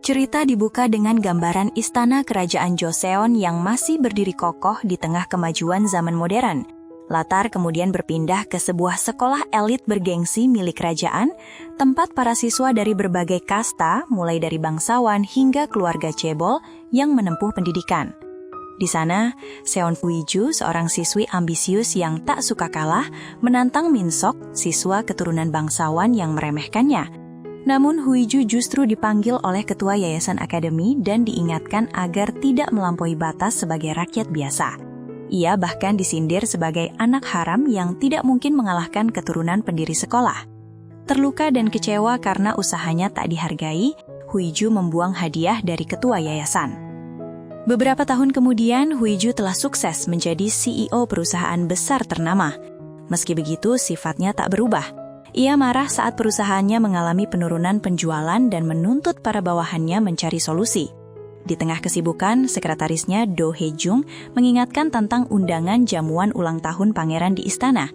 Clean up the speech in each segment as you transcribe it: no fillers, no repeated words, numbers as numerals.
Cerita dibuka dengan gambaran istana kerajaan Joseon yang masih berdiri kokoh di tengah kemajuan zaman modern. Latar kemudian berpindah ke sebuah sekolah elit bergengsi milik kerajaan, tempat para siswa dari berbagai kasta, mulai dari bangsawan hingga keluarga cebol yang menempuh pendidikan. Di sana, Seon Huiju, seorang siswi ambisius yang tak suka kalah, menantang Min Sok, siswa keturunan bangsawan yang meremehkannya. Namun Huiju justru dipanggil oleh ketua yayasan akademi dan diingatkan agar tidak melampaui batas sebagai rakyat biasa. Ia bahkan disindir sebagai anak haram yang tidak mungkin mengalahkan keturunan pendiri sekolah. Terluka dan kecewa karena usahanya tak dihargai, Huiju membuang hadiah dari ketua yayasan. Beberapa tahun kemudian, Huiju telah sukses menjadi CEO perusahaan besar ternama. Meski begitu, sifatnya tak berubah. Ia marah saat perusahaannya mengalami penurunan penjualan dan menuntut para bawahannya mencari solusi. Di tengah kesibukan, sekretarisnya Do Hye-jung mengingatkan tentang undangan jamuan ulang tahun pangeran di istana.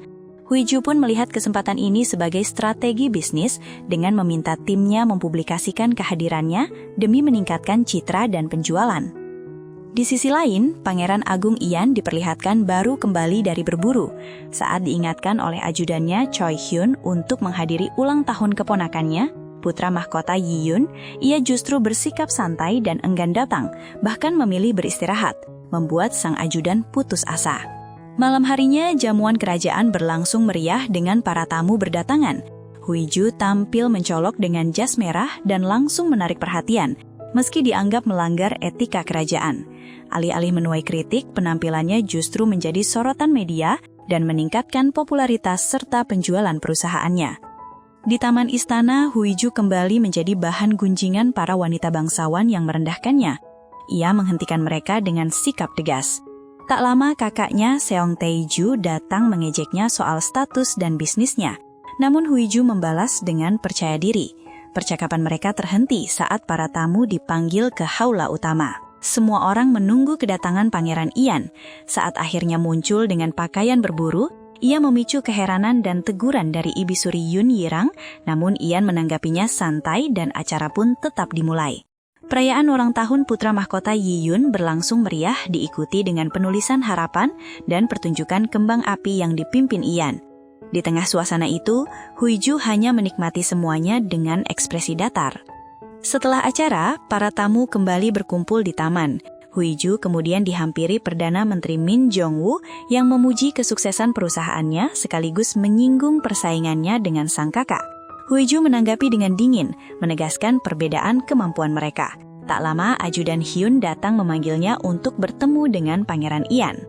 Huiju pun melihat kesempatan ini sebagai strategi bisnis dengan meminta timnya mempublikasikan kehadirannya demi meningkatkan citra dan penjualan. Di sisi lain, Pangeran Agung Ian diperlihatkan baru kembali dari berburu saat diingatkan oleh ajudannya Choi Hyun untuk menghadiri ulang tahun keponakannya, putra mahkota Yi Yun. Ia justru bersikap santai dan enggan datang, bahkan memilih beristirahat, membuat sang ajudan putus asa. Malam harinya, jamuan kerajaan berlangsung meriah dengan para tamu berdatangan. Huiju tampil mencolok dengan jas merah dan langsung menarik perhatian, meski dianggap melanggar etika kerajaan. Alih-alih menuai kritik, penampilannya justru menjadi sorotan media dan meningkatkan popularitas serta penjualan perusahaannya. Di taman istana, Huiju kembali menjadi bahan gunjingan para wanita bangsawan yang merendahkannya. Ia menghentikan mereka dengan sikap tegas. Tak lama kakaknya, Seong Tae-ju, datang mengejeknya soal status dan bisnisnya. Namun Huiju membalas dengan percaya diri. Percakapan mereka terhenti saat para tamu dipanggil ke aula utama. Semua orang menunggu kedatangan Pangeran Ian. Saat akhirnya muncul dengan pakaian berburu, ia memicu keheranan dan teguran dari ibisuri Yun Yirang, namun Ian menanggapinya santai dan acara pun tetap dimulai. Perayaan ulang tahun putra mahkota Yi Yun berlangsung meriah, diikuti dengan penulisan harapan dan pertunjukan kembang api yang dipimpin Ian. Di tengah suasana itu, Huiju hanya menikmati semuanya dengan ekspresi datar. Setelah acara, para tamu kembali berkumpul di taman. Huiju kemudian dihampiri Perdana Menteri Min Jong-woo yang memuji kesuksesan perusahaannya sekaligus menyinggung persaingannya dengan sang kakak. Huiju menanggapi dengan dingin, menegaskan perbedaan kemampuan mereka. Tak lama, ajudan Hyun datang memanggilnya untuk bertemu dengan Pangeran Ian.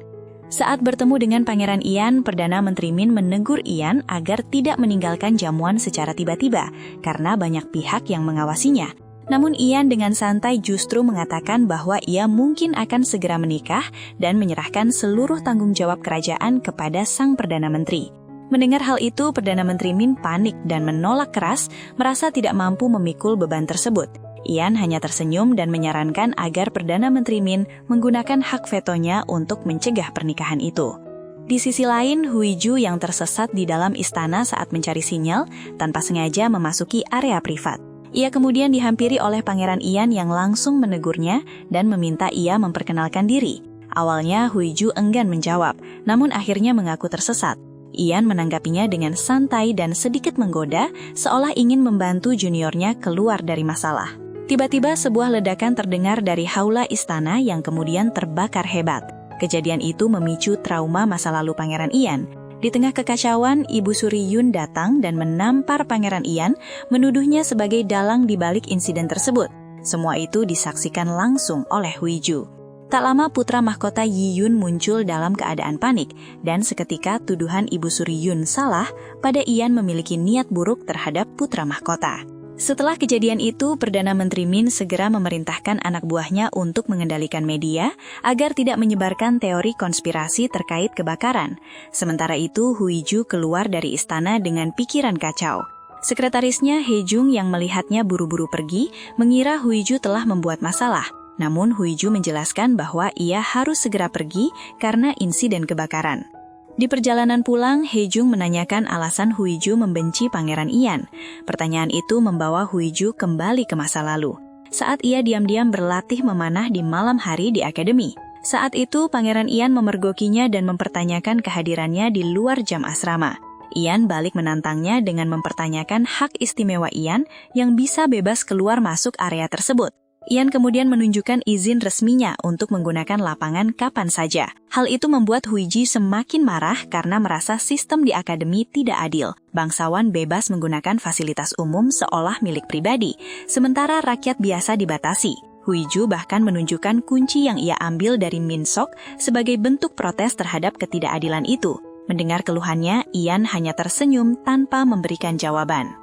Saat bertemu dengan Pangeran Ian, Perdana Menteri Min menegur Ian agar tidak meninggalkan jamuan secara tiba-tiba karena banyak pihak yang mengawasinya. Namun Ian dengan santai justru mengatakan bahwa ia mungkin akan segera menikah dan menyerahkan seluruh tanggung jawab kerajaan kepada sang Perdana Menteri. Mendengar hal itu, Perdana Menteri Min panik dan menolak keras, merasa tidak mampu memikul beban tersebut. Ian hanya tersenyum dan menyarankan agar Perdana Menteri Min menggunakan hak vetonya untuk mencegah pernikahan itu. Di sisi lain, Huiju yang tersesat di dalam istana saat mencari sinyal, tanpa sengaja memasuki area privat. Ia kemudian dihampiri oleh Pangeran Ian yang langsung menegurnya dan meminta ia memperkenalkan diri. Awalnya Huiju enggan menjawab, namun akhirnya mengaku tersesat. Ian menanggapinya dengan santai dan sedikit menggoda, seolah ingin membantu juniornya keluar dari masalah. Tiba-tiba sebuah ledakan terdengar dari aula istana yang kemudian terbakar hebat. Kejadian itu memicu trauma masa lalu Pangeran Ian. Di tengah kekacauan, Ibu Suri Yun datang dan menampar Pangeran Ian, menuduhnya sebagai dalang di balik insiden tersebut. Semua itu disaksikan langsung oleh Huiju. Tak lama putra mahkota Yi Yun muncul dalam keadaan panik, dan seketika tuduhan Ibu Suri Yun salah pada Ian memiliki niat buruk terhadap putra mahkota. Setelah kejadian itu, Perdana Menteri Min segera memerintahkan anak buahnya untuk mengendalikan media agar tidak menyebarkan teori konspirasi terkait kebakaran. Sementara itu, Huiju keluar dari istana dengan pikiran kacau. Sekretarisnya Hye-jung yang melihatnya buru-buru pergi, mengira Huiju telah membuat masalah. Namun Huiju menjelaskan bahwa ia harus segera pergi karena insiden kebakaran. Di perjalanan pulang, Hye-jung menanyakan alasan Huiju membenci Pangeran Ian. Pertanyaan itu membawa Huiju kembali ke masa lalu. saat ia diam-diam berlatih memanah di malam hari di akademi. Saat itu, Pangeran Ian memergokinya dan mempertanyakan kehadirannya di luar jam asrama. Ian balik menantangnya dengan mempertanyakan hak istimewa Ian yang bisa bebas keluar masuk area tersebut. Ian kemudian menunjukkan izin resminya untuk menggunakan lapangan kapan saja. Hal itu membuat Huiji semakin marah karena merasa sistem di akademi tidak adil. Bangsawan bebas menggunakan fasilitas umum seolah milik pribadi, sementara rakyat biasa dibatasi. Huiju bahkan menunjukkan kunci yang ia ambil dari Minsok sebagai bentuk protes terhadap ketidakadilan itu. Mendengar keluhannya, Ian hanya tersenyum tanpa memberikan jawaban.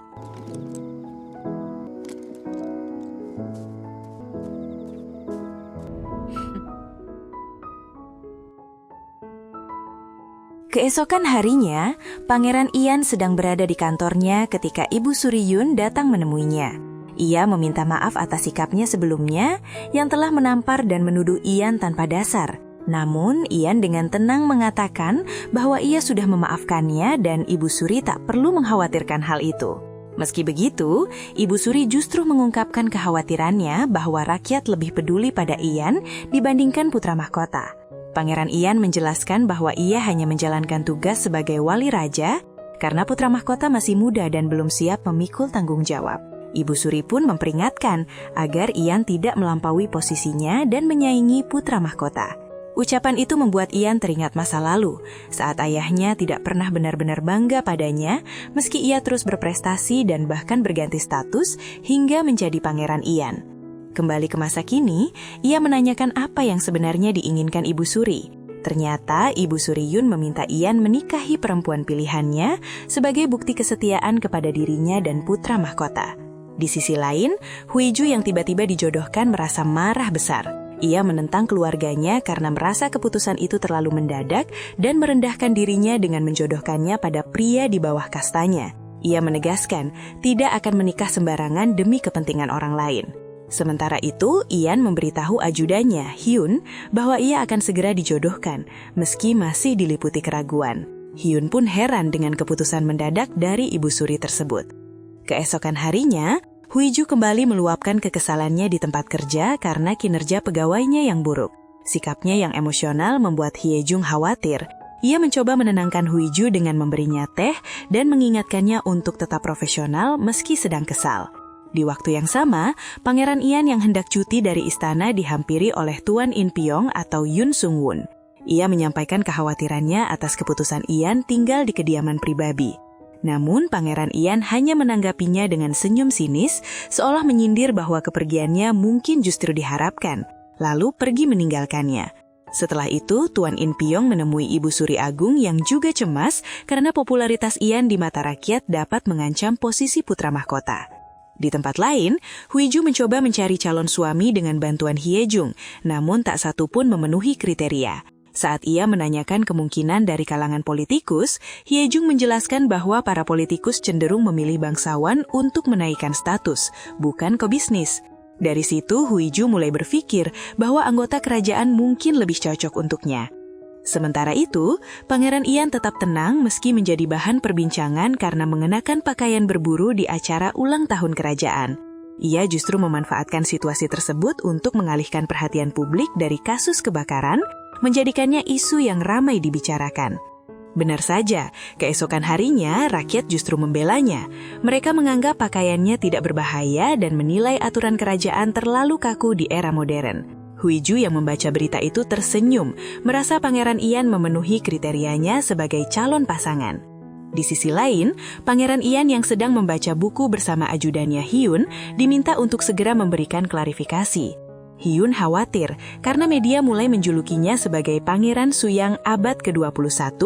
Keesokan harinya, Pangeran Ian sedang berada di kantornya ketika Ibu Suriyun datang menemuinya. Ia meminta maaf atas sikapnya sebelumnya yang telah menampar dan menuduh Ian tanpa dasar. Namun, Ian dengan tenang mengatakan bahwa ia sudah memaafkannya dan Ibu Suri tak perlu mengkhawatirkan hal itu. Meski begitu, Ibu Suri justru mengungkapkan kekhawatirannya bahwa rakyat lebih peduli pada Ian dibandingkan putra mahkota. Pangeran Ian menjelaskan bahwa ia hanya menjalankan tugas sebagai wali raja karena putra mahkota masih muda dan belum siap memikul tanggung jawab. Ibu Suri pun memperingatkan agar Ian tidak melampaui posisinya dan menyaingi putra mahkota. Ucapan itu membuat Ian teringat masa lalu, saat ayahnya tidak pernah benar-benar bangga padanya meski ia terus berprestasi dan bahkan berganti status hingga menjadi Pangeran Ian. Kembali ke masa kini, ia menanyakan apa yang sebenarnya diinginkan Ibu Suri. Ternyata Ibu Suriyun meminta Ian menikahi perempuan pilihannya sebagai bukti kesetiaan kepada dirinya dan putra mahkota. Di sisi lain, Huiju yang tiba-tiba dijodohkan merasa marah besar. Ia menentang keluarganya karena merasa keputusan itu terlalu mendadak dan merendahkan dirinya dengan menjodohkannya pada pria di bawah kastanya. Ia menegaskan tidak akan menikah sembarangan demi kepentingan orang lain. Sementara itu, Ian memberitahu ajudannya, Hyun, bahwa ia akan segera dijodohkan, meski masih diliputi keraguan. Hyun pun heran dengan keputusan mendadak dari Ibu Suri tersebut. Keesokan harinya, Huiju kembali meluapkan kekesalannya di tempat kerja karena kinerja pegawainya yang buruk. Sikapnya yang emosional membuat Hyejung khawatir. Ia mencoba menenangkan Huiju dengan memberinya teh dan mengingatkannya untuk tetap profesional meski sedang kesal. Di waktu yang sama, Pangeran Ian yang hendak cuti dari istana dihampiri oleh Tuan In Pyong atau Yun Sung Woon. Ia menyampaikan kekhawatirannya atas keputusan Ian tinggal di kediaman pribadi. Namun, Pangeran Ian hanya menanggapinya dengan senyum sinis, seolah menyindir bahwa kepergiannya mungkin justru diharapkan, lalu pergi meninggalkannya. Setelah itu, Tuan In Pyong menemui Ibu Suri Agung yang juga cemas karena popularitas Ian di mata rakyat dapat mengancam posisi putra mahkota. Di tempat lain, Huiju mencoba mencari calon suami dengan bantuan Hyejung, namun tak satu pun memenuhi kriteria. Saat ia menanyakan kemungkinan dari kalangan politikus, Hyejung menjelaskan bahwa para politikus cenderung memilih bangsawan untuk menaikkan status, bukan ke bisnis. Dari situ, Huiju mulai berpikir bahwa anggota kerajaan mungkin lebih cocok untuknya. Sementara itu, Pangeran Ian tetap tenang meski menjadi bahan perbincangan karena mengenakan pakaian berburu di acara ulang tahun kerajaan. Ia justru memanfaatkan situasi tersebut untuk mengalihkan perhatian publik dari kasus kebakaran, menjadikannya isu yang ramai dibicarakan. Benar saja, keesokan harinya rakyat justru membelanya. Mereka menganggap pakaiannya tidak berbahaya dan menilai aturan kerajaan terlalu kaku di era modern. Huiju yang membaca berita itu tersenyum, merasa Pangeran Ian memenuhi kriterianya sebagai calon pasangan. Di sisi lain, Pangeran Ian yang sedang membaca buku bersama ajudannya Hyun diminta untuk segera memberikan klarifikasi. Hyun khawatir karena media mulai menjulukinya sebagai Pangeran Suyang abad ke-21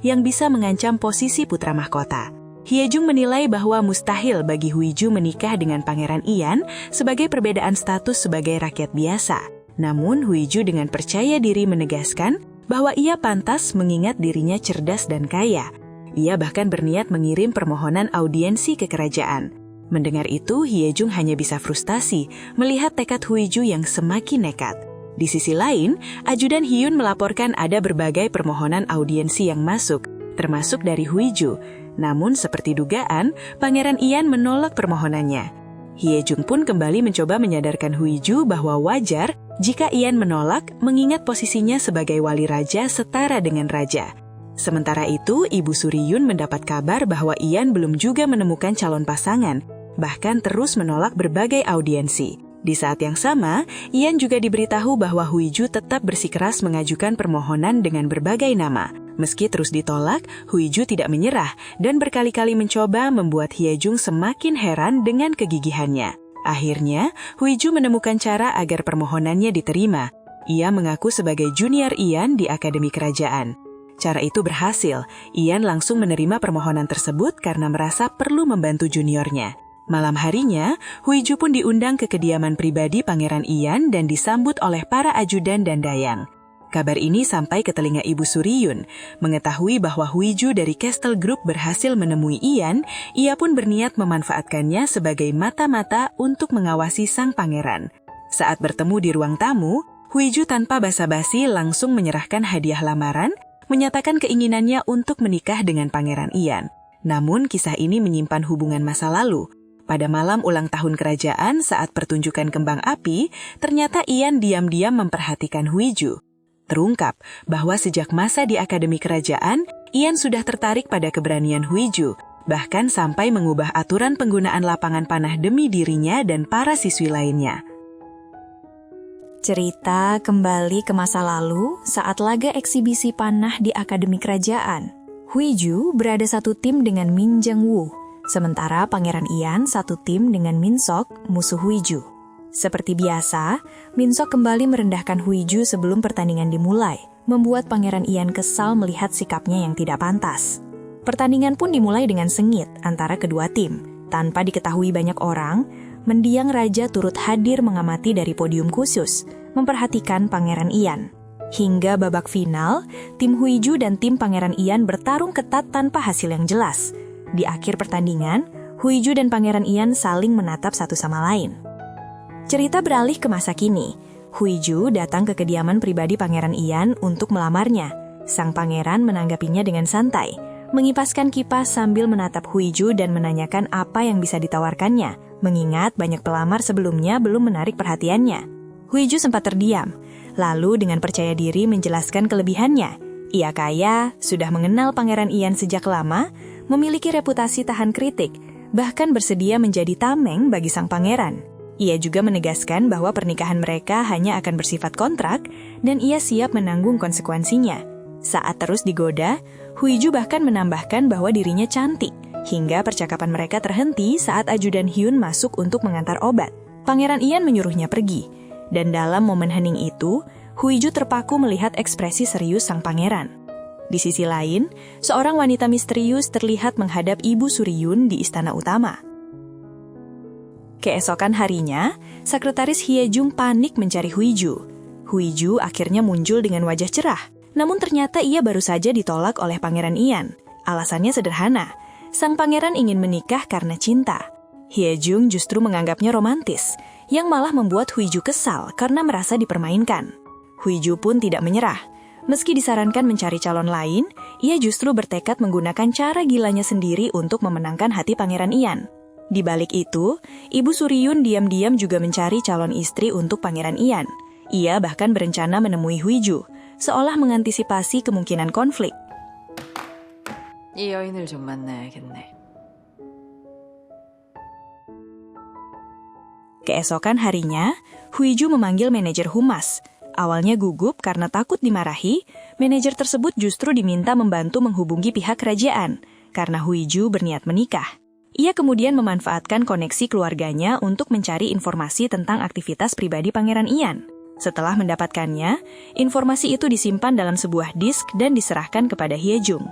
yang bisa mengancam posisi putra mahkota. Hyejung menilai bahwa mustahil bagi Huiju menikah dengan Pangeran Ian sebagai perbedaan status sebagai rakyat biasa. Namun Huiju dengan percaya diri menegaskan bahwa ia pantas mengingat dirinya cerdas dan kaya. Ia bahkan berniat mengirim permohonan audiensi ke kerajaan. Mendengar itu, Hyejung hanya bisa frustasi melihat tekad Huiju yang semakin nekat. Di sisi lain, ajudan Hyun melaporkan ada berbagai permohonan audiensi yang masuk, termasuk dari Huiju. Namun seperti dugaan, Pangeran Ian menolak permohonannya. Hyejung pun kembali mencoba menyadarkan Huiju bahwa wajar jika Ian menolak mengingat posisinya sebagai wali raja setara dengan raja. Sementara itu, Ibu Suryun mendapat kabar bahwa Ian belum juga menemukan calon pasangan, bahkan terus menolak berbagai audiensi. Di saat yang sama, Ian juga diberitahu bahwa Huiju tetap bersikeras mengajukan permohonan dengan berbagai nama. Meski terus ditolak, Huiju tidak menyerah dan berkali-kali mencoba membuat Hyejung semakin heran dengan kegigihannya. Akhirnya, Huiju menemukan cara agar permohonannya diterima. Ia mengaku sebagai junior Ian di Akademi Kerajaan. Cara itu berhasil. Ian langsung menerima permohonan tersebut karena merasa perlu membantu juniornya. Malam harinya, Huiju pun diundang ke kediaman pribadi Pangeran Ian dan disambut oleh para ajudan dan dayang. Kabar ini sampai ke telinga Ibu Suryun. Mengetahui bahwa Huiju dari Castle Group berhasil menemui Ian, ia pun berniat memanfaatkannya sebagai mata-mata untuk mengawasi sang pangeran. Saat bertemu di ruang tamu, Huiju tanpa basa-basi langsung menyerahkan hadiah lamaran, menyatakan keinginannya untuk menikah dengan Pangeran Ian. Namun kisah ini menyimpan hubungan masa lalu. Pada malam ulang tahun kerajaan saat pertunjukan kembang api, ternyata Ian diam-diam memperhatikan Huiju. Terungkap bahwa sejak masa di Akademi Kerajaan, Ian sudah tertarik pada keberanian Huiju, bahkan sampai mengubah aturan penggunaan lapangan panah demi dirinya dan para siswi lainnya. Cerita kembali ke masa lalu saat laga eksibisi panah di Akademi Kerajaan. Huiju berada satu tim dengan Min Jung-woo, sementara Pangeran Ian satu tim dengan Min Sok, musuh Huiju. Seperti biasa, Min Sok kembali merendahkan Huiju sebelum pertandingan dimulai, membuat Pangeran Ian kesal melihat sikapnya yang tidak pantas. Pertandingan pun dimulai dengan sengit antara kedua tim. Tanpa diketahui banyak orang, mendiang raja turut hadir mengamati dari podium khusus, memperhatikan Pangeran Ian. Hingga babak final, tim Huiju dan tim Pangeran Ian bertarung ketat tanpa hasil yang jelas. Di akhir pertandingan, Huiju dan Pangeran Ian saling menatap satu sama lain. Cerita beralih ke masa kini. Huiju datang ke kediaman pribadi Pangeran Ian untuk melamarnya. Sang pangeran menanggapinya dengan santai, mengipaskan kipas sambil menatap Huiju dan menanyakan apa yang bisa ditawarkannya, mengingat banyak pelamar sebelumnya belum menarik perhatiannya. Huiju sempat terdiam, lalu dengan percaya diri menjelaskan kelebihannya. Ia kaya, sudah mengenal Pangeran Ian sejak lama, memiliki reputasi tahan kritik, bahkan bersedia menjadi tameng bagi sang pangeran. Ia juga menegaskan bahwa pernikahan mereka hanya akan bersifat kontrak dan ia siap menanggung konsekuensinya. Saat terus digoda, Huiju bahkan menambahkan bahwa dirinya cantik, hingga percakapan mereka terhenti saat ajudan Hyun masuk untuk mengantar obat. Pangeran Ian menyuruhnya pergi, dan dalam momen hening itu, Huiju terpaku melihat ekspresi serius sang pangeran. Di sisi lain, seorang wanita misterius terlihat menghadap Ibu Suryun di istana utama. Keesokan harinya, sekretaris Hyejung panik mencari Huiju. Huiju akhirnya muncul dengan wajah cerah, namun ternyata ia baru saja ditolak oleh Pangeran Ian. Alasannya sederhana, sang pangeran ingin menikah karena cinta. Hyejung justru menganggapnya romantis, yang malah membuat Huiju kesal karena merasa dipermainkan. Huiju pun tidak menyerah. Meski disarankan mencari calon lain, ia justru bertekad menggunakan cara gilanya sendiri untuk memenangkan hati Pangeran Ian. Di balik itu, Ibu Suryun diam-diam juga mencari calon istri untuk Pangeran Ian. Ia bahkan berencana menemui Huiju, seolah mengantisipasi kemungkinan konflik. 이 여인을 좀 만나야겠네. Keesokan harinya, Huiju memanggil manajer humas. Awalnya gugup karena takut dimarahi, manajer tersebut justru diminta membantu menghubungi pihak kerajaan, karena Huiju berniat menikah. Ia kemudian memanfaatkan koneksi keluarganya untuk mencari informasi tentang aktivitas pribadi Pangeran Ian. Setelah mendapatkannya, informasi itu disimpan dalam sebuah disk dan diserahkan kepada Hyejung.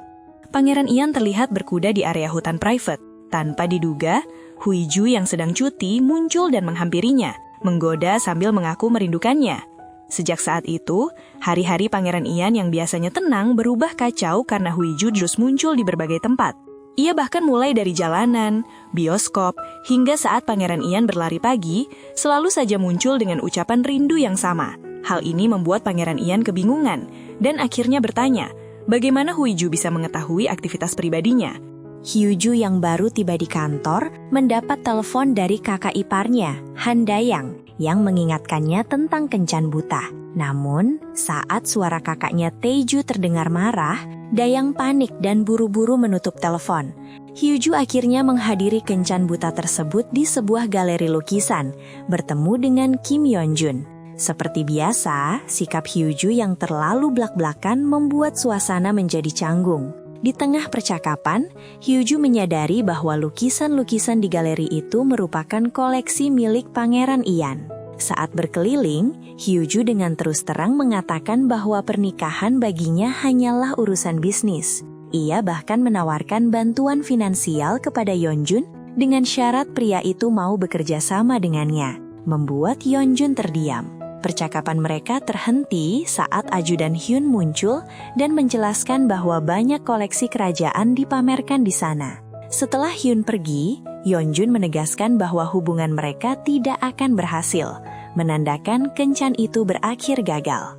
Pangeran Ian terlihat berkuda di area hutan private. Tanpa diduga, Huiju yang sedang cuti muncul dan menghampirinya, menggoda sambil mengaku merindukannya. Sejak saat itu, hari-hari Pangeran Ian yang biasanya tenang berubah kacau karena Huiju terus muncul di berbagai tempat. Ia bahkan mulai dari jalanan, bioskop, hingga saat Pangeran Ian berlari pagi, selalu saja muncul dengan ucapan rindu yang sama. Hal ini membuat Pangeran Ian kebingungan, dan akhirnya bertanya, bagaimana Huiju bisa mengetahui aktivitas pribadinya? Hyuju yang baru tiba di kantor mendapat telepon dari kakak iparnya, Han Dayang, yang mengingatkannya tentang kencan buta. Namun, saat suara kakaknya Taeju terdengar marah, Dayang panik dan buru-buru menutup telepon. Hyuju akhirnya menghadiri kencan buta tersebut di sebuah galeri lukisan, bertemu dengan Kim Yeonjun. Seperti biasa, sikap Hyuju yang terlalu blak-blakan membuat suasana menjadi canggung. Di tengah percakapan, Hyuju menyadari bahwa lukisan-lukisan di galeri itu merupakan koleksi milik Pangeran Ian. Saat berkeliling, Hyuju dengan terus terang mengatakan bahwa pernikahan baginya hanyalah urusan bisnis. Ia bahkan menawarkan bantuan finansial kepada Yeonjun dengan syarat pria itu mau bekerja sama dengannya, membuat Yeonjun terdiam. Percakapan mereka terhenti saat ajudan Hyun muncul dan menjelaskan bahwa banyak koleksi kerajaan dipamerkan di sana. Setelah Hyun pergi, Yeonjun menegaskan bahwa hubungan mereka tidak akan berhasil, menandakan kencan itu berakhir gagal.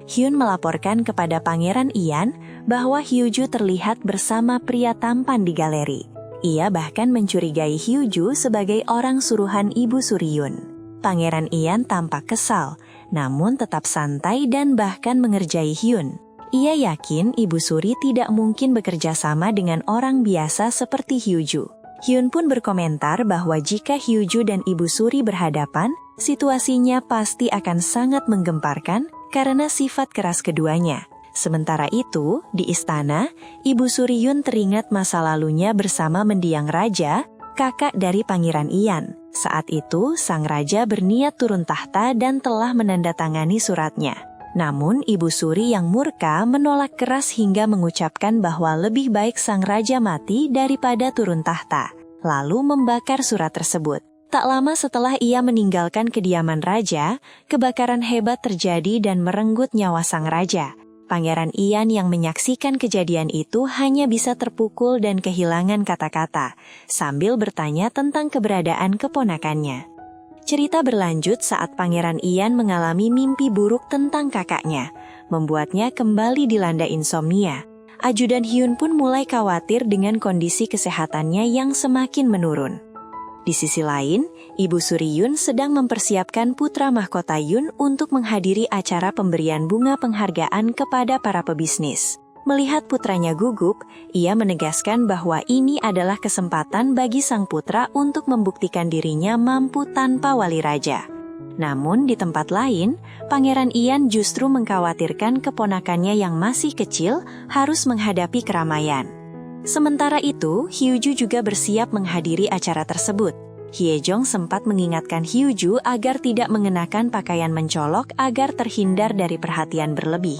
Hyun melaporkan kepada Pangeran Ian bahwa Hyuju terlihat bersama pria tampan di galeri. Ia bahkan mencurigai Hyuju sebagai orang suruhan Ibu Suryun. Pangeran Ian tampak kesal, namun tetap santai dan bahkan mengerjai Hyun. Ia yakin Ibu Suri tidak mungkin bekerja sama dengan orang biasa seperti Hyuju. Hyun pun berkomentar bahwa jika Hyuju dan Ibu Suri berhadapan, situasinya pasti akan sangat menggemparkan karena sifat keras keduanya. Sementara itu, di istana, Ibu Suryun teringat masa lalunya bersama mendiang raja, kakak dari Pangeran Ian. Saat itu, sang raja berniat turun tahta dan telah menandatangani suratnya. Namun, Ibu Suri yang murka menolak keras hingga mengucapkan bahwa lebih baik sang raja mati daripada turun tahta, lalu membakar surat tersebut. Tak lama setelah ia meninggalkan kediaman raja, kebakaran hebat terjadi dan merenggut nyawa sang raja. Pangeran Ian yang menyaksikan kejadian itu hanya bisa terpukul dan kehilangan kata-kata, sambil bertanya tentang keberadaan keponakannya. Cerita berlanjut saat Pangeran Ian mengalami mimpi buruk tentang kakaknya, membuatnya kembali dilanda insomnia. Ajudan Hyun pun mulai khawatir dengan kondisi kesehatannya yang semakin menurun. Di sisi lain, Ibu Suryun sedang mempersiapkan putra mahkota Yun untuk menghadiri acara pemberian bunga penghargaan kepada para pebisnis. Melihat putranya gugup, ia menegaskan bahwa ini adalah kesempatan bagi sang putra untuk membuktikan dirinya mampu tanpa wali raja. Namun di tempat lain, Pangeran Ian justru mengkhawatirkan keponakannya yang masih kecil harus menghadapi keramaian. Sementara itu, Hyuju juga bersiap menghadiri acara tersebut. Hyejong sempat mengingatkan Hyuju agar tidak mengenakan pakaian mencolok agar terhindar dari perhatian berlebih.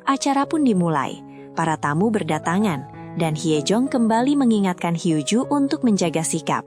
Acara pun dimulai, para tamu berdatangan, dan Hyejong kembali mengingatkan Hyuju untuk menjaga sikap.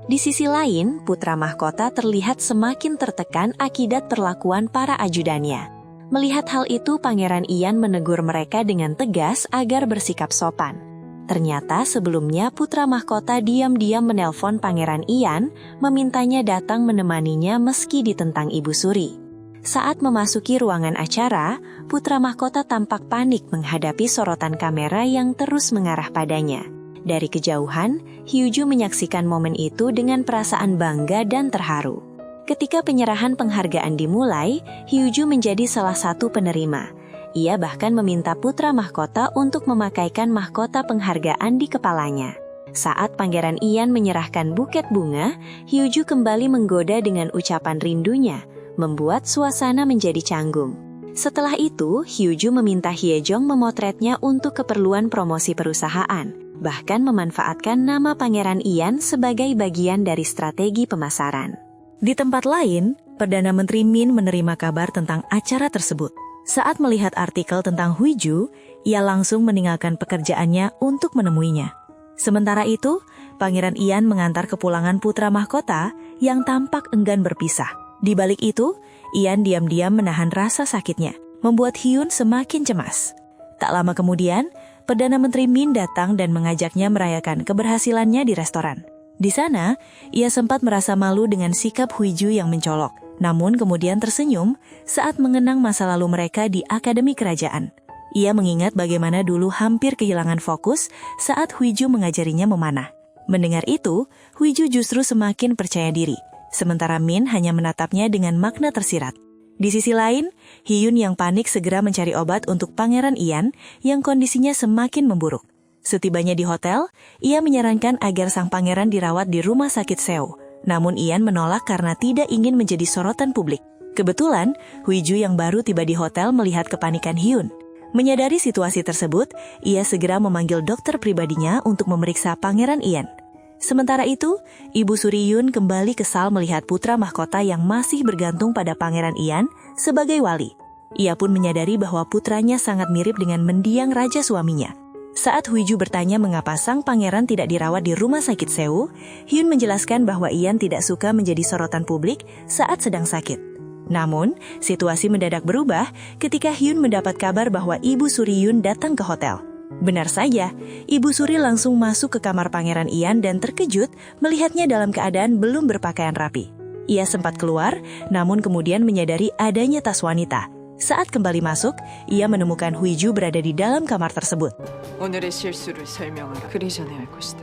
Di sisi lain, putra mahkota terlihat semakin tertekan akibat perlakuan para ajudannya. Melihat hal itu, Pangeran Ian menegur mereka dengan tegas agar bersikap sopan. Ternyata sebelumnya putra mahkota diam-diam menelpon Pangeran Ian, memintanya datang menemaninya meski ditentang Ibu Suri. Saat memasuki ruangan acara, putra mahkota tampak panik menghadapi sorotan kamera yang terus mengarah padanya. Dari kejauhan, Hyuju menyaksikan momen itu dengan perasaan bangga dan terharu. Ketika penyerahan penghargaan dimulai, Hyuju menjadi salah satu penerima. Ia bahkan meminta putra mahkota untuk memakaikan mahkota penghargaan di kepalanya. Saat Pangeran Ian menyerahkan buket bunga, Hyuju kembali menggoda dengan ucapan rindunya, membuat suasana menjadi canggung. Setelah itu, Hyuju meminta Hyejong memotretnya untuk keperluan promosi perusahaan, bahkan memanfaatkan nama Pangeran Ian sebagai bagian dari strategi pemasaran. Di tempat lain, Perdana Menteri Min menerima kabar tentang acara tersebut. Saat melihat artikel tentang Huiju, ia langsung meninggalkan pekerjaannya untuk menemuinya. Sementara itu, Pangeran Ian mengantar kepulangan putra mahkota yang tampak enggan berpisah. Di balik itu, Ian diam-diam menahan rasa sakitnya, membuat Hyun semakin cemas. Tak lama kemudian, Perdana Menteri Min datang dan mengajaknya merayakan keberhasilannya di restoran. Di sana, ia sempat merasa malu dengan sikap Huiju yang mencolok. Namun kemudian tersenyum saat mengenang masa lalu mereka di Akademi Kerajaan. Ia mengingat bagaimana dulu hampir kehilangan fokus saat Huiju mengajarinya memanah. Mendengar itu, Huiju justru semakin percaya diri, sementara Min hanya menatapnya dengan makna tersirat. Di sisi lain, Hyun yang panik segera mencari obat untuk Pangeran Ian yang kondisinya semakin memburuk. Setibanya di hotel, ia menyarankan agar sang pangeran dirawat di rumah sakit Seoul. Namun Ian menolak karena tidak ingin menjadi sorotan publik. Kebetulan, Huiju yang baru tiba di hotel melihat kepanikan Hyun. Menyadari situasi tersebut, ia segera memanggil dokter pribadinya untuk memeriksa Pangeran Ian. Sementara itu, Ibu Suriyun kembali kesal melihat putra mahkota yang masih bergantung pada Pangeran Ian sebagai wali. Ia pun menyadari bahwa putranya sangat mirip dengan mendiang raja suaminya. Saat Huiju bertanya mengapa sang pangeran tidak dirawat di rumah sakit Seoul, Hyun menjelaskan bahwa Ian tidak suka menjadi sorotan publik saat sedang sakit. Namun, situasi mendadak berubah ketika Hyun mendapat kabar bahwa Ibu Suriyun datang ke hotel. Benar saja, Ibu Suri langsung masuk ke kamar Pangeran Ian dan terkejut melihatnya dalam keadaan belum berpakaian rapi. Ia sempat keluar, namun kemudian menyadari adanya tas wanita. Saat kembali masuk, ia menemukan Huiju berada di dalam kamar tersebut. 오늘의 실수를 설명하라. 그리 전에 할 것이다.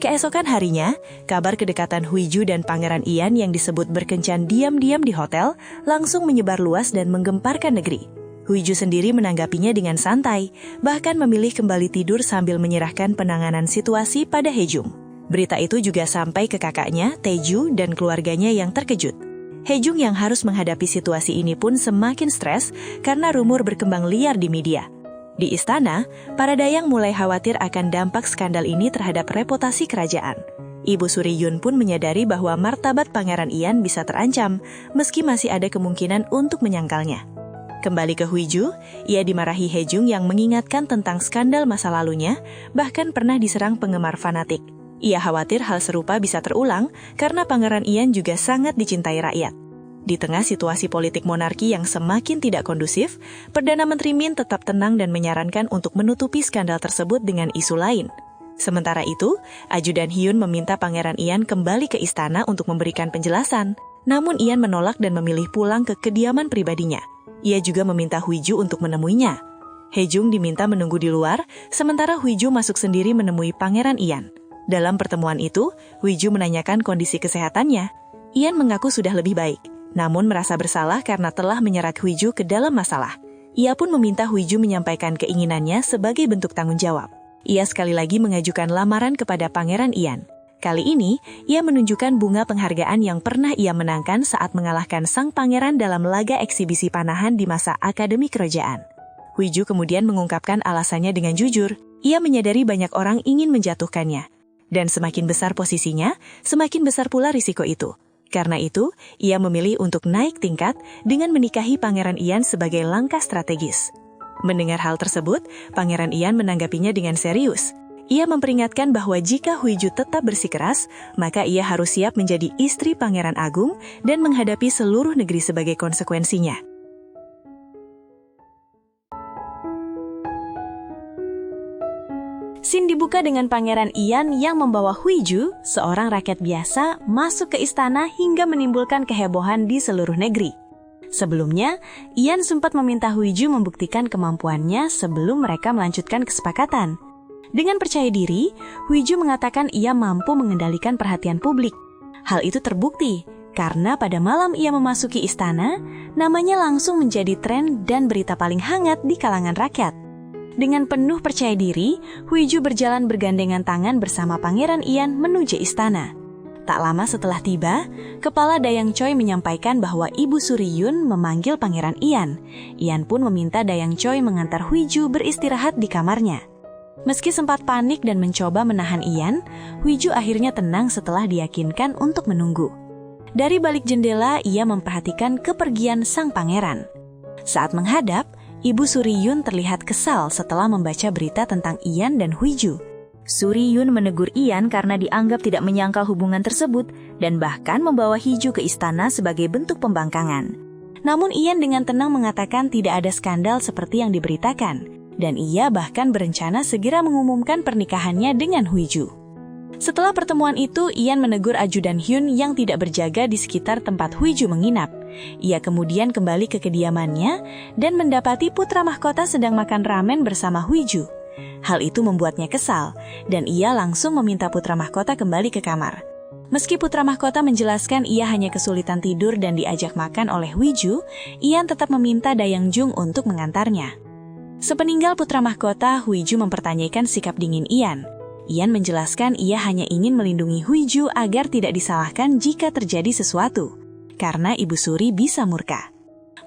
Keesokan harinya, kabar kedekatan Huiju dan Pangeran Ian yang disebut berkencan diam-diam di hotel langsung menyebar luas dan menggemparkan negeri. Huiju sendiri menanggapinya dengan santai, bahkan memilih kembali tidur sambil menyerahkan penanganan situasi pada Hejung. Berita itu juga sampai ke kakaknya, Taeju, dan keluarganya yang terkejut. Hejung yang harus menghadapi situasi ini pun semakin stres karena rumor berkembang liar di media. Di istana, para dayang mulai khawatir akan dampak skandal ini terhadap reputasi kerajaan. Ibu Suriyun pun menyadari bahwa martabat Pangeran Ian bisa terancam, meski masih ada kemungkinan untuk menyangkalnya. Kembali ke Huiju, ia dimarahi Hejung yang mengingatkan tentang skandal masa lalunya, bahkan pernah diserang penggemar fanatik. Ia khawatir hal serupa bisa terulang karena Pangeran Ian juga sangat dicintai rakyat. Di tengah situasi politik monarki yang semakin tidak kondusif, Perdana Menteri Min tetap tenang dan menyarankan untuk menutupi skandal tersebut dengan isu lain. Sementara itu, ajudan Hyun meminta Pangeran Ian kembali ke istana untuk memberikan penjelasan. Namun Ian menolak dan memilih pulang ke kediaman pribadinya. Ia juga meminta Huiju untuk menemuinya. Hejung diminta menunggu di luar, sementara Huiju masuk sendiri menemui Pangeran Ian. Dalam pertemuan itu, Huiju menanyakan kondisi kesehatannya. Ian mengaku sudah lebih baik, namun merasa bersalah karena telah menyeret Huiju ke dalam masalah. Ia pun meminta Huiju menyampaikan keinginannya sebagai bentuk tanggung jawab. Ia sekali lagi mengajukan lamaran kepada Pangeran Ian. Kali ini, ia menunjukkan bunga penghargaan yang pernah ia menangkan saat mengalahkan sang pangeran dalam laga eksibisi panahan di masa Akademi Kerajaan. Huiju kemudian mengungkapkan alasannya dengan jujur. Ia menyadari banyak orang ingin menjatuhkannya. Dan semakin besar posisinya, semakin besar pula risiko itu. Karena itu, ia memilih untuk naik tingkat dengan menikahi Pangeran Ian sebagai langkah strategis. Mendengar hal tersebut, Pangeran Ian menanggapinya dengan serius. Ia memperingatkan bahwa jika Huiju tetap bersikeras, maka ia harus siap menjadi istri Pangeran Agung dan menghadapi seluruh negeri sebagai konsekuensinya. Scene dibuka dengan Pangeran Ian yang membawa Huiju, seorang rakyat biasa, masuk ke istana hingga menimbulkan kehebohan di seluruh negeri. Sebelumnya, Ian sempat meminta Huiju membuktikan kemampuannya sebelum mereka melanjutkan kesepakatan. Dengan percaya diri, Huiju mengatakan ia mampu mengendalikan perhatian publik. Hal itu terbukti karena pada malam ia memasuki istana, namanya langsung menjadi tren dan berita paling hangat di kalangan rakyat. Dengan penuh percaya diri, Huiju berjalan bergandengan tangan bersama Pangeran Ian menuju istana. Tak lama setelah tiba, Kepala Dayang Choi menyampaikan bahwa Ibu Suriyun memanggil Pangeran Ian. Ian pun meminta Dayang Choi mengantar Huiju beristirahat di kamarnya. Meski sempat panik dan mencoba menahan Ian, Huiju akhirnya tenang setelah diyakinkan untuk menunggu. Dari balik jendela, ia memperhatikan kepergian sang pangeran. Saat menghadap, Ibu Suriyun terlihat kesal setelah membaca berita tentang Ian dan Huiju. Suriyun menegur Ian karena dianggap tidak menyangkal hubungan tersebut dan bahkan membawa Huiju ke istana sebagai bentuk pembangkangan. Namun Ian dengan tenang mengatakan tidak ada skandal seperti yang diberitakan, dan ia bahkan berencana segera mengumumkan pernikahannya dengan Huiju. Setelah pertemuan itu, Ian menegur ajudan Hyun yang tidak berjaga di sekitar tempat Huiju menginap. Ia kemudian kembali ke kediamannya dan mendapati putra mahkota sedang makan ramen bersama Huiju. Hal itu membuatnya kesal, dan ia langsung meminta putra mahkota kembali ke kamar. Meski putra mahkota menjelaskan ia hanya kesulitan tidur dan diajak makan oleh Huiju, Ian tetap meminta Dayang Jung untuk mengantarnya. Sepeninggal putra mahkota, Huiju mempertanyakan sikap dingin Ian. Ian menjelaskan ia hanya ingin melindungi Huiju agar tidak disalahkan jika terjadi sesuatu, karena Ibu Suri bisa murka.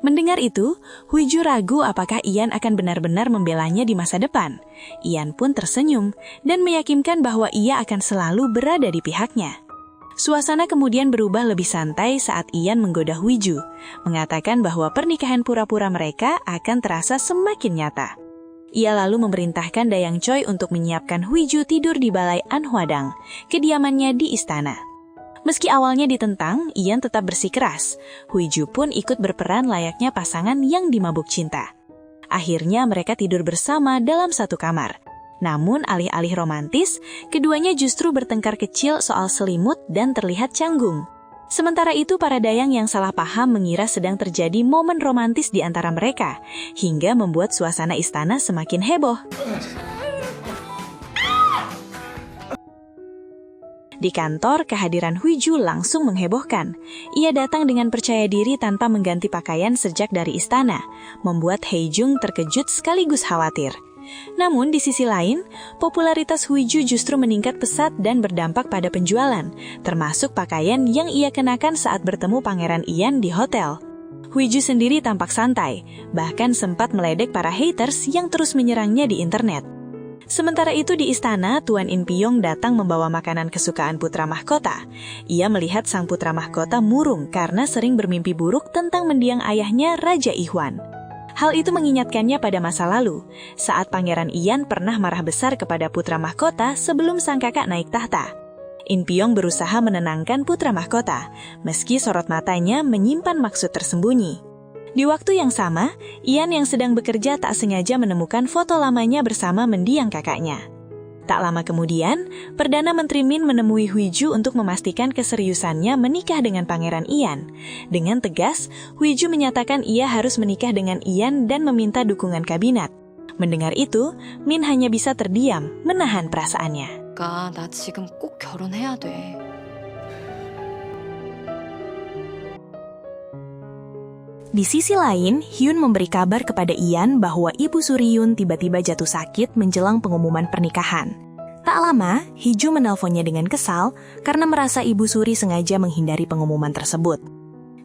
Mendengar itu, Huiju ragu apakah Ian akan benar-benar membelanya di masa depan. Ian pun tersenyum dan meyakinkan bahwa ia akan selalu berada di pihaknya. Suasana kemudian berubah lebih santai saat Ian menggoda Huiju, mengatakan bahwa pernikahan pura-pura mereka akan terasa semakin nyata. Ia lalu memerintahkan Dayang Choi untuk menyiapkan Huiju tidur di balai An Hwadang, kediamannya di istana. Meski awalnya ditentang, Ian tetap bersikeras. Huiju pun ikut berperan layaknya pasangan yang dimabuk cinta. Akhirnya mereka tidur bersama dalam satu kamar. Namun alih-alih romantis, keduanya justru bertengkar kecil soal selimut dan terlihat canggung. Sementara itu para dayang yang salah paham mengira sedang terjadi momen romantis di antara mereka, hingga membuat suasana istana semakin heboh. Di kantor, kehadiran Huiju langsung menghebohkan. Ia datang dengan percaya diri tanpa mengganti pakaian sejak dari istana, membuat Haejung terkejut sekaligus khawatir. Namun di sisi lain, popularitas Huiju justru meningkat pesat dan berdampak pada penjualan, termasuk pakaian yang ia kenakan saat bertemu Pangeran Ian di hotel. Huiju sendiri tampak santai, bahkan sempat meledek para haters yang terus menyerangnya di internet. Sementara itu di istana, Tuan In Pyong datang membawa makanan kesukaan putra mahkota. Ia melihat sang putra mahkota murung karena sering bermimpi buruk tentang mendiang ayahnya Raja Ihwan. Hal itu mengingatkannya pada masa lalu, saat Pangeran Ian pernah marah besar kepada putra mahkota sebelum sang kakak naik tahta. In Pyong berusaha menenangkan putra mahkota, meski sorot matanya menyimpan maksud tersembunyi. Di waktu yang sama, Ian yang sedang bekerja tak sengaja menemukan foto lamanya bersama mendiang kakaknya. Tak lama kemudian, Perdana Menteri Min menemui Huiju untuk memastikan keseriusannya menikah dengan Pangeran Ian. Dengan tegas, Huiju menyatakan ia harus menikah dengan Ian dan meminta dukungan kabinet. Mendengar itu, Min hanya bisa terdiam, menahan perasaannya. 나 지금 꼭 결혼해야 돼. Di sisi lain, Hyun memberi kabar kepada Ian bahwa Ibu Suriyun tiba-tiba jatuh sakit menjelang pengumuman pernikahan. Tak lama, Hiju menelponnya dengan kesal karena merasa Ibu Suri sengaja menghindari pengumuman tersebut.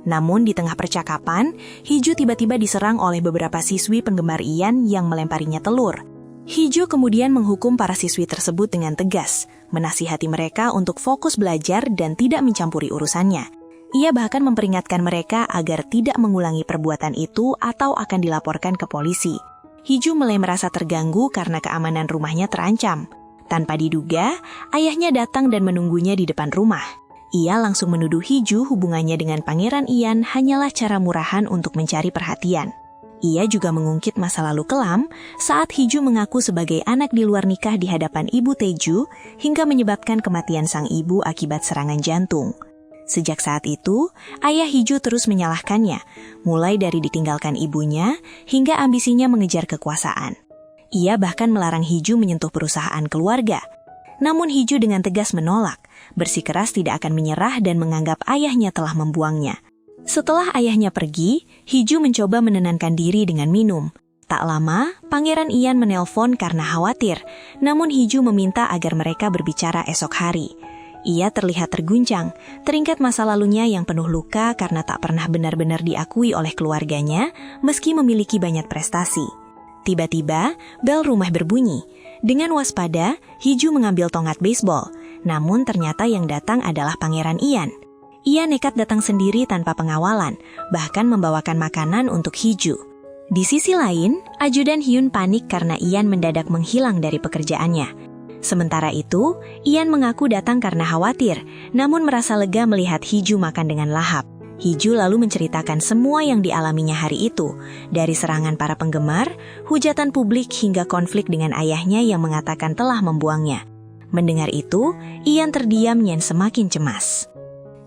Namun di tengah percakapan, Hiju tiba-tiba diserang oleh beberapa siswi penggemar Ian yang melemparinya telur. Hiju kemudian menghukum para siswi tersebut dengan tegas, menasihati mereka untuk fokus belajar dan tidak mencampuri urusannya. Ia bahkan memperingatkan mereka agar tidak mengulangi perbuatan itu atau akan dilaporkan ke polisi. Hiju mulai merasa terganggu karena keamanan rumahnya terancam. Tanpa diduga, ayahnya datang dan menunggunya di depan rumah. Ia langsung menuduh Hiju hubungannya dengan Pangeran Ian hanyalah cara murahan untuk mencari perhatian. Ia juga mengungkit masa lalu kelam saat Hiju mengaku sebagai anak di luar nikah di hadapan Ibu Taeju hingga menyebabkan kematian sang ibu akibat serangan jantung. Sejak saat itu, ayah Hiju terus menyalahkannya, mulai dari ditinggalkan ibunya hingga ambisinya mengejar kekuasaan. Ia bahkan melarang Hiju menyentuh perusahaan keluarga. Namun Hiju dengan tegas menolak, bersikeras tidak akan menyerah dan menganggap ayahnya telah membuangnya. Setelah ayahnya pergi, Hiju mencoba menenangkan diri dengan minum. Tak lama, Pangeran Ian menelpon karena khawatir, namun Hiju meminta agar mereka berbicara esok hari. Ia terlihat terguncang, teringat masa lalunya yang penuh luka karena tak pernah benar-benar diakui oleh keluarganya meski memiliki banyak prestasi. Tiba-tiba, bel rumah berbunyi. Dengan waspada, Hiju mengambil tongkat baseball, namun ternyata yang datang adalah Pangeran Ian. Ia nekat datang sendiri tanpa pengawalan, bahkan membawakan makanan untuk Hiju. Di sisi lain, ajudan Hyun panik karena Ian mendadak menghilang dari pekerjaannya. Sementara itu, Ian mengaku datang karena khawatir, namun merasa lega melihat Hiju makan dengan lahap. Hiju lalu menceritakan semua yang dialaminya hari itu, dari serangan para penggemar, hujatan publik hingga konflik dengan ayahnya yang mengatakan telah membuangnya. Mendengar itu, Ian terdiam yang semakin cemas.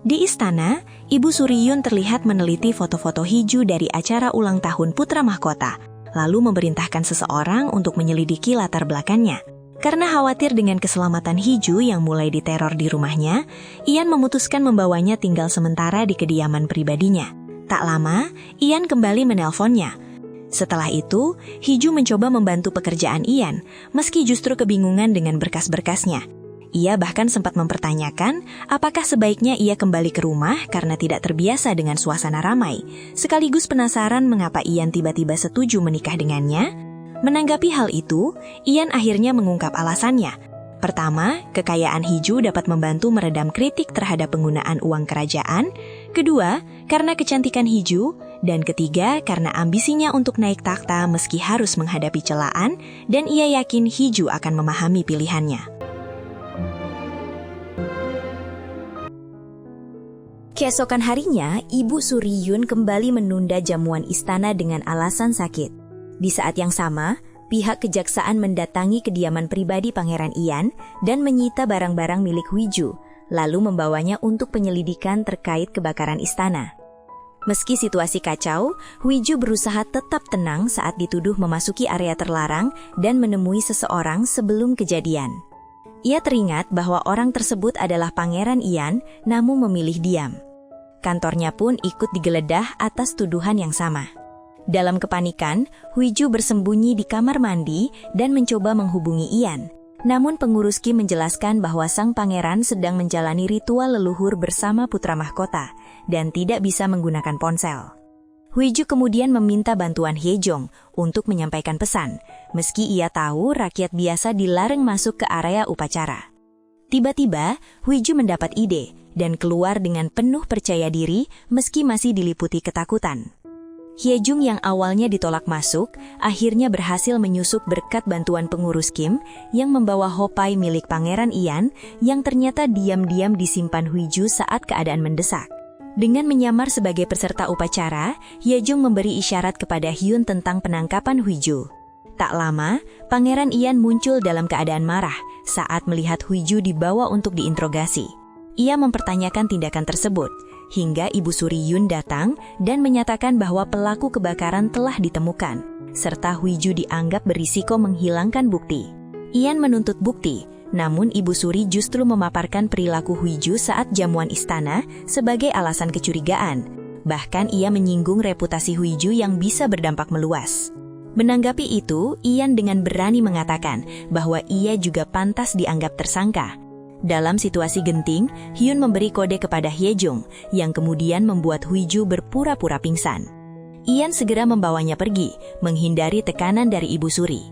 Di istana, Ibu Suryun terlihat meneliti foto-foto Hiju dari acara ulang tahun putra mahkota, lalu memerintahkan seseorang untuk menyelidiki latar belakangnya. Karena khawatir dengan keselamatan Hiju yang mulai diteror di rumahnya, Ian memutuskan membawanya tinggal sementara di kediaman pribadinya. Tak lama, Ian kembali menelponnya. Setelah itu, Hiju mencoba membantu pekerjaan Ian, meski justru kebingungan dengan berkas-berkasnya. Ia bahkan sempat mempertanyakan apakah sebaiknya ia kembali ke rumah karena tidak terbiasa dengan suasana ramai, sekaligus penasaran mengapa Ian tiba-tiba setuju menikah dengannya. Menanggapi hal itu, Ian akhirnya mengungkap alasannya. Pertama, kekayaan Hiju dapat membantu meredam kritik terhadap penggunaan uang kerajaan. Kedua, karena kecantikan Hiju. Dan ketiga, karena ambisinya untuk naik takhta meski harus menghadapi celaan, dan ia yakin Hiju akan memahami pilihannya. Keesokan harinya, Ibu Suryun kembali menunda jamuan istana dengan alasan sakit. Di saat yang sama, pihak kejaksaan mendatangi kediaman pribadi Pangeran Ian dan menyita barang-barang milik Hiju, lalu membawanya untuk penyelidikan terkait kebakaran istana. Meski situasi kacau, Hiju berusaha tetap tenang saat dituduh memasuki area terlarang dan menemui seseorang sebelum kejadian. Ia teringat bahwa orang tersebut adalah Pangeran Ian, namun memilih diam. Kantornya pun ikut digeledah atas tuduhan yang sama. Dalam kepanikan, Hiju bersembunyi di kamar mandi dan mencoba menghubungi Ian. Namun pengurus Kim menjelaskan bahwa sang pangeran sedang menjalani ritual leluhur bersama putra mahkota dan tidak bisa menggunakan ponsel. Hiju kemudian meminta bantuan Hyejong untuk menyampaikan pesan, meski ia tahu rakyat biasa dilarang masuk ke area upacara. Tiba-tiba, Hiju mendapat ide dan keluar dengan penuh percaya diri meski masih diliputi ketakutan. Hyejong yang awalnya ditolak masuk, akhirnya berhasil menyusup berkat bantuan pengurus Kim yang membawa hopai milik Pangeran Ian yang ternyata diam-diam disimpan Hiju saat keadaan mendesak. Dengan menyamar sebagai peserta upacara, Hyejong memberi isyarat kepada Hyun tentang penangkapan Hiju. Tak lama, Pangeran Ian muncul dalam keadaan marah saat melihat Hiju dibawa untuk diinterogasi. Ia mempertanyakan tindakan tersebut, hingga Ibu Suryun datang dan menyatakan bahwa pelaku kebakaran telah ditemukan, serta Hiju dianggap berisiko menghilangkan bukti. Ian menuntut bukti, namun Ibu Suri justru memaparkan perilaku Hiju saat jamuan istana sebagai alasan kecurigaan. Bahkan ia menyinggung reputasi Hiju yang bisa berdampak meluas. Menanggapi itu, Ian dengan berani mengatakan bahwa ia juga pantas dianggap tersangka. Dalam situasi genting, Hyun memberi kode kepada Hyejong yang kemudian membuat Hiju berpura-pura pingsan. Ian segera membawanya pergi, menghindari tekanan dari Ibu Suri.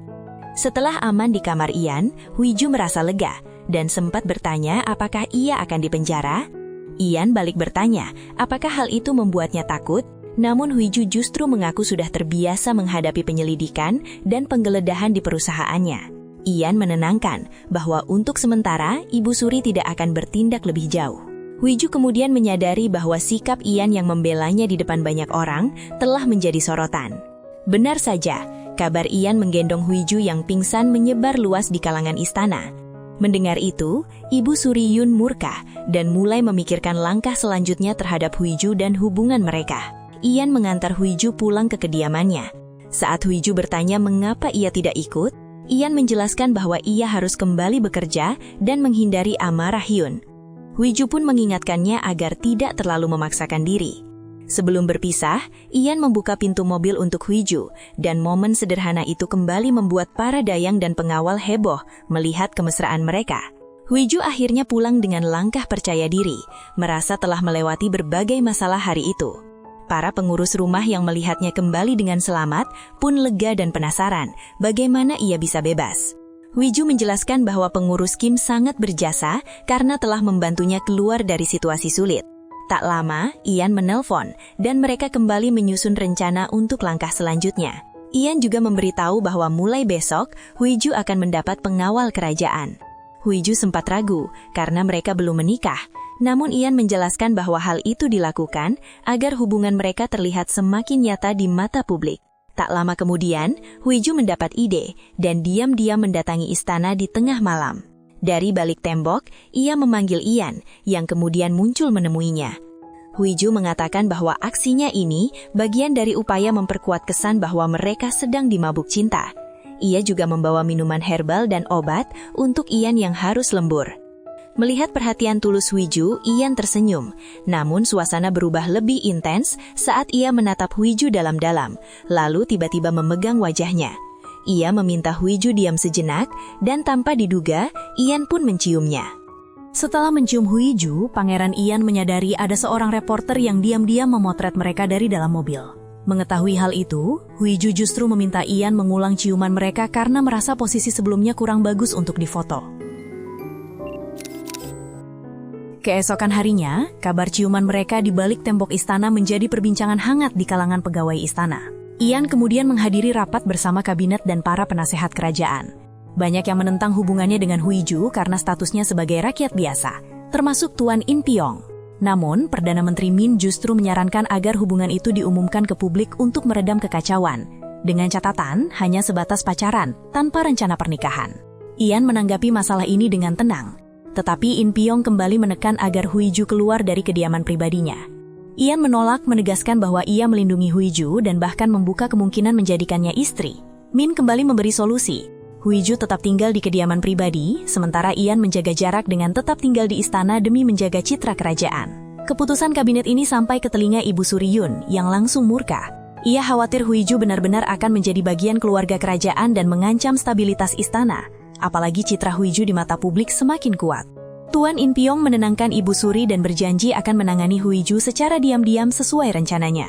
Setelah aman di kamar Ian, Hiju merasa lega dan sempat bertanya apakah ia akan dipenjara. Ian balik bertanya apakah hal itu membuatnya takut, namun Hiju justru mengaku sudah terbiasa menghadapi penyelidikan dan penggeledahan di perusahaannya. Ian menenangkan bahwa untuk sementara Ibu Suri tidak akan bertindak lebih jauh. Hiju kemudian menyadari bahwa sikap Ian yang membelanya di depan banyak orang telah menjadi sorotan. Benar saja, kabar Ian menggendong Hiju yang pingsan menyebar luas di kalangan istana. Mendengar itu, Ibu Suryun murka dan mulai memikirkan langkah selanjutnya terhadap Hiju dan hubungan mereka. Ian mengantar Hiju pulang ke kediamannya. Saat Hiju bertanya mengapa ia tidak ikut, Ian menjelaskan bahwa ia harus kembali bekerja dan menghindari amarah Hyun. Hiju pun mengingatkannya agar tidak terlalu memaksakan diri. Sebelum berpisah, Ian membuka pintu mobil untuk Hiju, dan momen sederhana itu kembali membuat para dayang dan pengawal heboh melihat kemesraan mereka. Hiju akhirnya pulang dengan langkah percaya diri, merasa telah melewati berbagai masalah hari itu. Para pengurus rumah yang melihatnya kembali dengan selamat pun lega dan penasaran bagaimana ia bisa bebas. Hiju menjelaskan bahwa pengurus Kim sangat berjasa karena telah membantunya keluar dari situasi sulit. Tak lama, Ian menelpon dan mereka kembali menyusun rencana untuk langkah selanjutnya. Ian juga memberitahu bahwa mulai besok, Hiju akan mendapat pengawal kerajaan. Hiju sempat ragu karena mereka belum menikah. Namun Ian menjelaskan bahwa hal itu dilakukan agar hubungan mereka terlihat semakin nyata di mata publik. Tak lama kemudian, Hiju mendapat ide dan diam-diam mendatangi istana di tengah malam. Dari balik tembok, ia memanggil Ian, yang kemudian muncul menemuinya. Huiju mengatakan bahwa aksinya ini bagian dari upaya memperkuat kesan bahwa mereka sedang dimabuk cinta. Ia juga membawa minuman herbal dan obat untuk Ian yang harus lembur. Melihat perhatian tulus Huiju, Ian tersenyum. Namun suasana berubah lebih intens saat ia menatap Huiju dalam-dalam, lalu tiba-tiba memegang wajahnya. Ia meminta Huiju diam sejenak, dan tanpa diduga, Ian pun menciumnya. Setelah mencium Huiju, Pangeran Ian menyadari ada seorang reporter yang diam-diam memotret mereka dari dalam mobil. Mengetahui hal itu, Huiju justru meminta Ian mengulang ciuman mereka karena merasa posisi sebelumnya kurang bagus untuk difoto. Keesokan harinya, kabar ciuman mereka di balik tembok istana menjadi perbincangan hangat di kalangan pegawai istana. Ian kemudian menghadiri rapat bersama kabinet dan para penasehat kerajaan. Banyak yang menentang hubungannya dengan Huiju karena statusnya sebagai rakyat biasa, termasuk Tuan In Pyong. Namun, Perdana Menteri Min justru menyarankan agar hubungan itu diumumkan ke publik untuk meredam kekacauan, dengan catatan hanya sebatas pacaran, tanpa rencana pernikahan. Ian menanggapi masalah ini dengan tenang, tetapi In Pyong kembali menekan agar Huiju keluar dari kediaman pribadinya. Ian menolak, menegaskan bahwa ia melindungi Huiju dan bahkan membuka kemungkinan menjadikannya istri. Min kembali memberi solusi. Huiju tetap tinggal di kediaman pribadi, sementara Ian menjaga jarak dengan tetap tinggal di istana demi menjaga citra kerajaan. Keputusan kabinet ini sampai ke telinga Ibu Suri Yun, yang langsung murka. Ia khawatir Huiju benar-benar akan menjadi bagian keluarga kerajaan dan mengancam stabilitas istana. Apalagi citra Huiju di mata publik semakin kuat. Tuan In Pyong menenangkan Ibu Suri dan berjanji akan menangani Huiju secara diam-diam sesuai rencananya.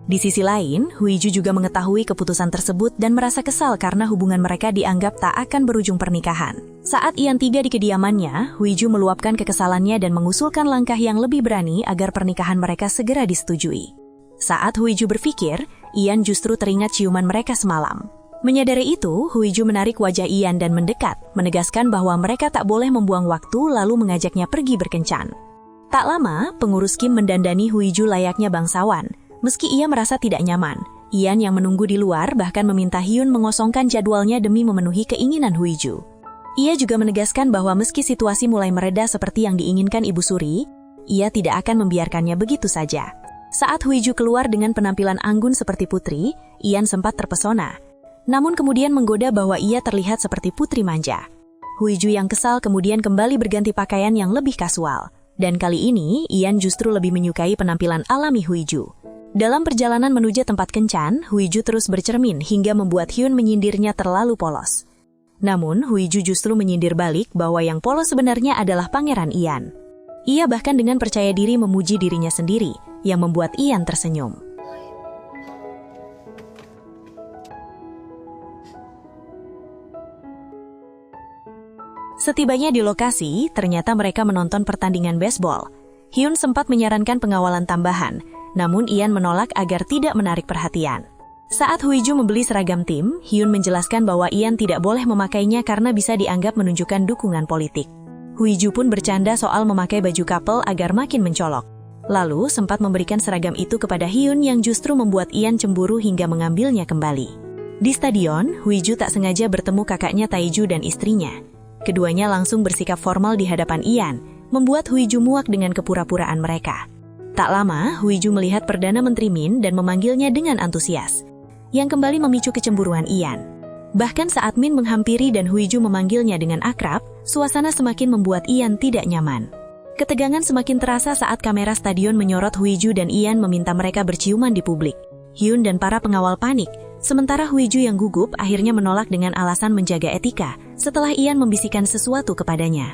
Di sisi lain, Huiju juga mengetahui keputusan tersebut dan merasa kesal karena hubungan mereka dianggap tak akan berujung pernikahan. Saat Ian tiba di kediamannya, Huiju meluapkan kekesalannya dan mengusulkan langkah yang lebih berani agar pernikahan mereka segera disetujui. Saat Huiju berpikir, Ian justru teringat ciuman mereka semalam. Menyadari itu, Huiju menarik wajah Ian dan mendekat, menegaskan bahwa mereka tak boleh membuang waktu lalu mengajaknya pergi berkencan. Tak lama, pengurus Kim mendandani Huiju layaknya bangsawan. Meski ia merasa tidak nyaman, Ian yang menunggu di luar bahkan meminta Hyun mengosongkan jadwalnya demi memenuhi keinginan Huiju. Ia juga menegaskan bahwa meski situasi mulai mereda seperti yang diinginkan Ibu Suri, ia tidak akan membiarkannya begitu saja. Saat Huiju keluar dengan penampilan anggun seperti putri, Ian sempat terpesona. Namun kemudian menggoda bahwa ia terlihat seperti putri manja. Huiju yang kesal kemudian kembali berganti pakaian yang lebih kasual. Dan kali ini, Ian justru lebih menyukai penampilan alami Huiju. Dalam perjalanan menuju tempat kencan, Huiju terus bercermin hingga membuat Hyun menyindirnya terlalu polos. Namun, Huiju justru menyindir balik bahwa yang polos sebenarnya adalah Pangeran Ian. Ia bahkan dengan percaya diri memuji dirinya sendiri, yang membuat Ian tersenyum. Setibanya di lokasi, ternyata mereka menonton pertandingan baseball. Hyun sempat menyarankan pengawalan tambahan, namun Ian menolak agar tidak menarik perhatian. Saat Huiju membeli seragam tim, Hyun menjelaskan bahwa Ian tidak boleh memakainya karena bisa dianggap menunjukkan dukungan politik. Huiju pun bercanda soal memakai baju couple agar makin mencolok. Lalu sempat memberikan seragam itu kepada Hyun yang justru membuat Ian cemburu hingga mengambilnya kembali. Di stadion, Huiju tak sengaja bertemu kakaknya Taeju dan istrinya. Keduanya langsung bersikap formal di hadapan Ian, membuat Huiju muak dengan kepura-puraan mereka. Tak lama, Huiju melihat Perdana Menteri Min dan memanggilnya dengan antusias, yang kembali memicu kecemburuan Ian. Bahkan saat Min menghampiri dan Huiju memanggilnya dengan akrab, suasana semakin membuat Ian tidak nyaman. Ketegangan semakin terasa saat kamera stadion menyorot Huiju dan Ian meminta mereka berciuman di publik. Hyun dan para pengawal panik, sementara Huiju yang gugup akhirnya menolak dengan alasan menjaga etika setelah Ian membisikkan sesuatu kepadanya.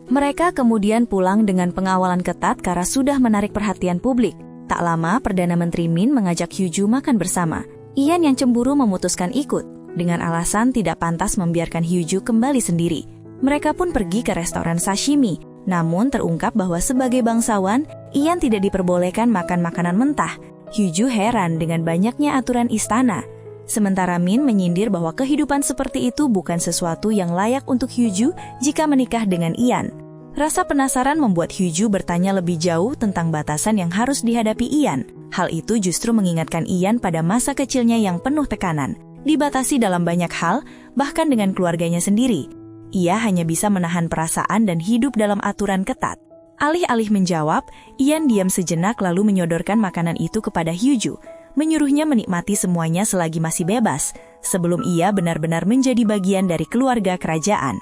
Mereka kemudian pulang dengan pengawalan ketat karena sudah menarik perhatian publik. Tak lama, Perdana Menteri Min mengajak Huiju makan bersama. Ian yang cemburu memutuskan ikut, dengan alasan tidak pantas membiarkan Huiju kembali sendiri. Mereka pun pergi ke restoran sashimi, namun terungkap bahwa sebagai bangsawan, Ian tidak diperbolehkan makan makanan mentah. Huiju heran dengan banyaknya aturan istana. Sementara Min menyindir bahwa kehidupan seperti itu bukan sesuatu yang layak untuk Huiju jika menikah dengan Ian. Rasa penasaran membuat Huiju bertanya lebih jauh tentang batasan yang harus dihadapi Ian. Hal itu justru mengingatkan Ian pada masa kecilnya yang penuh tekanan, dibatasi dalam banyak hal, bahkan dengan keluarganya sendiri. Ia hanya bisa menahan perasaan dan hidup dalam aturan ketat. Alih-alih menjawab, Ian diam sejenak lalu menyodorkan makanan itu kepada Hyuju, menyuruhnya menikmati semuanya selagi masih bebas, sebelum ia benar-benar menjadi bagian dari keluarga kerajaan.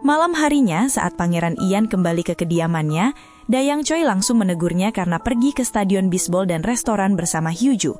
Malam harinya, saat Pangeran Ian kembali ke kediamannya, Dayang Choi langsung menegurnya karena pergi ke stadion bisbol dan restoran bersama Hyuju.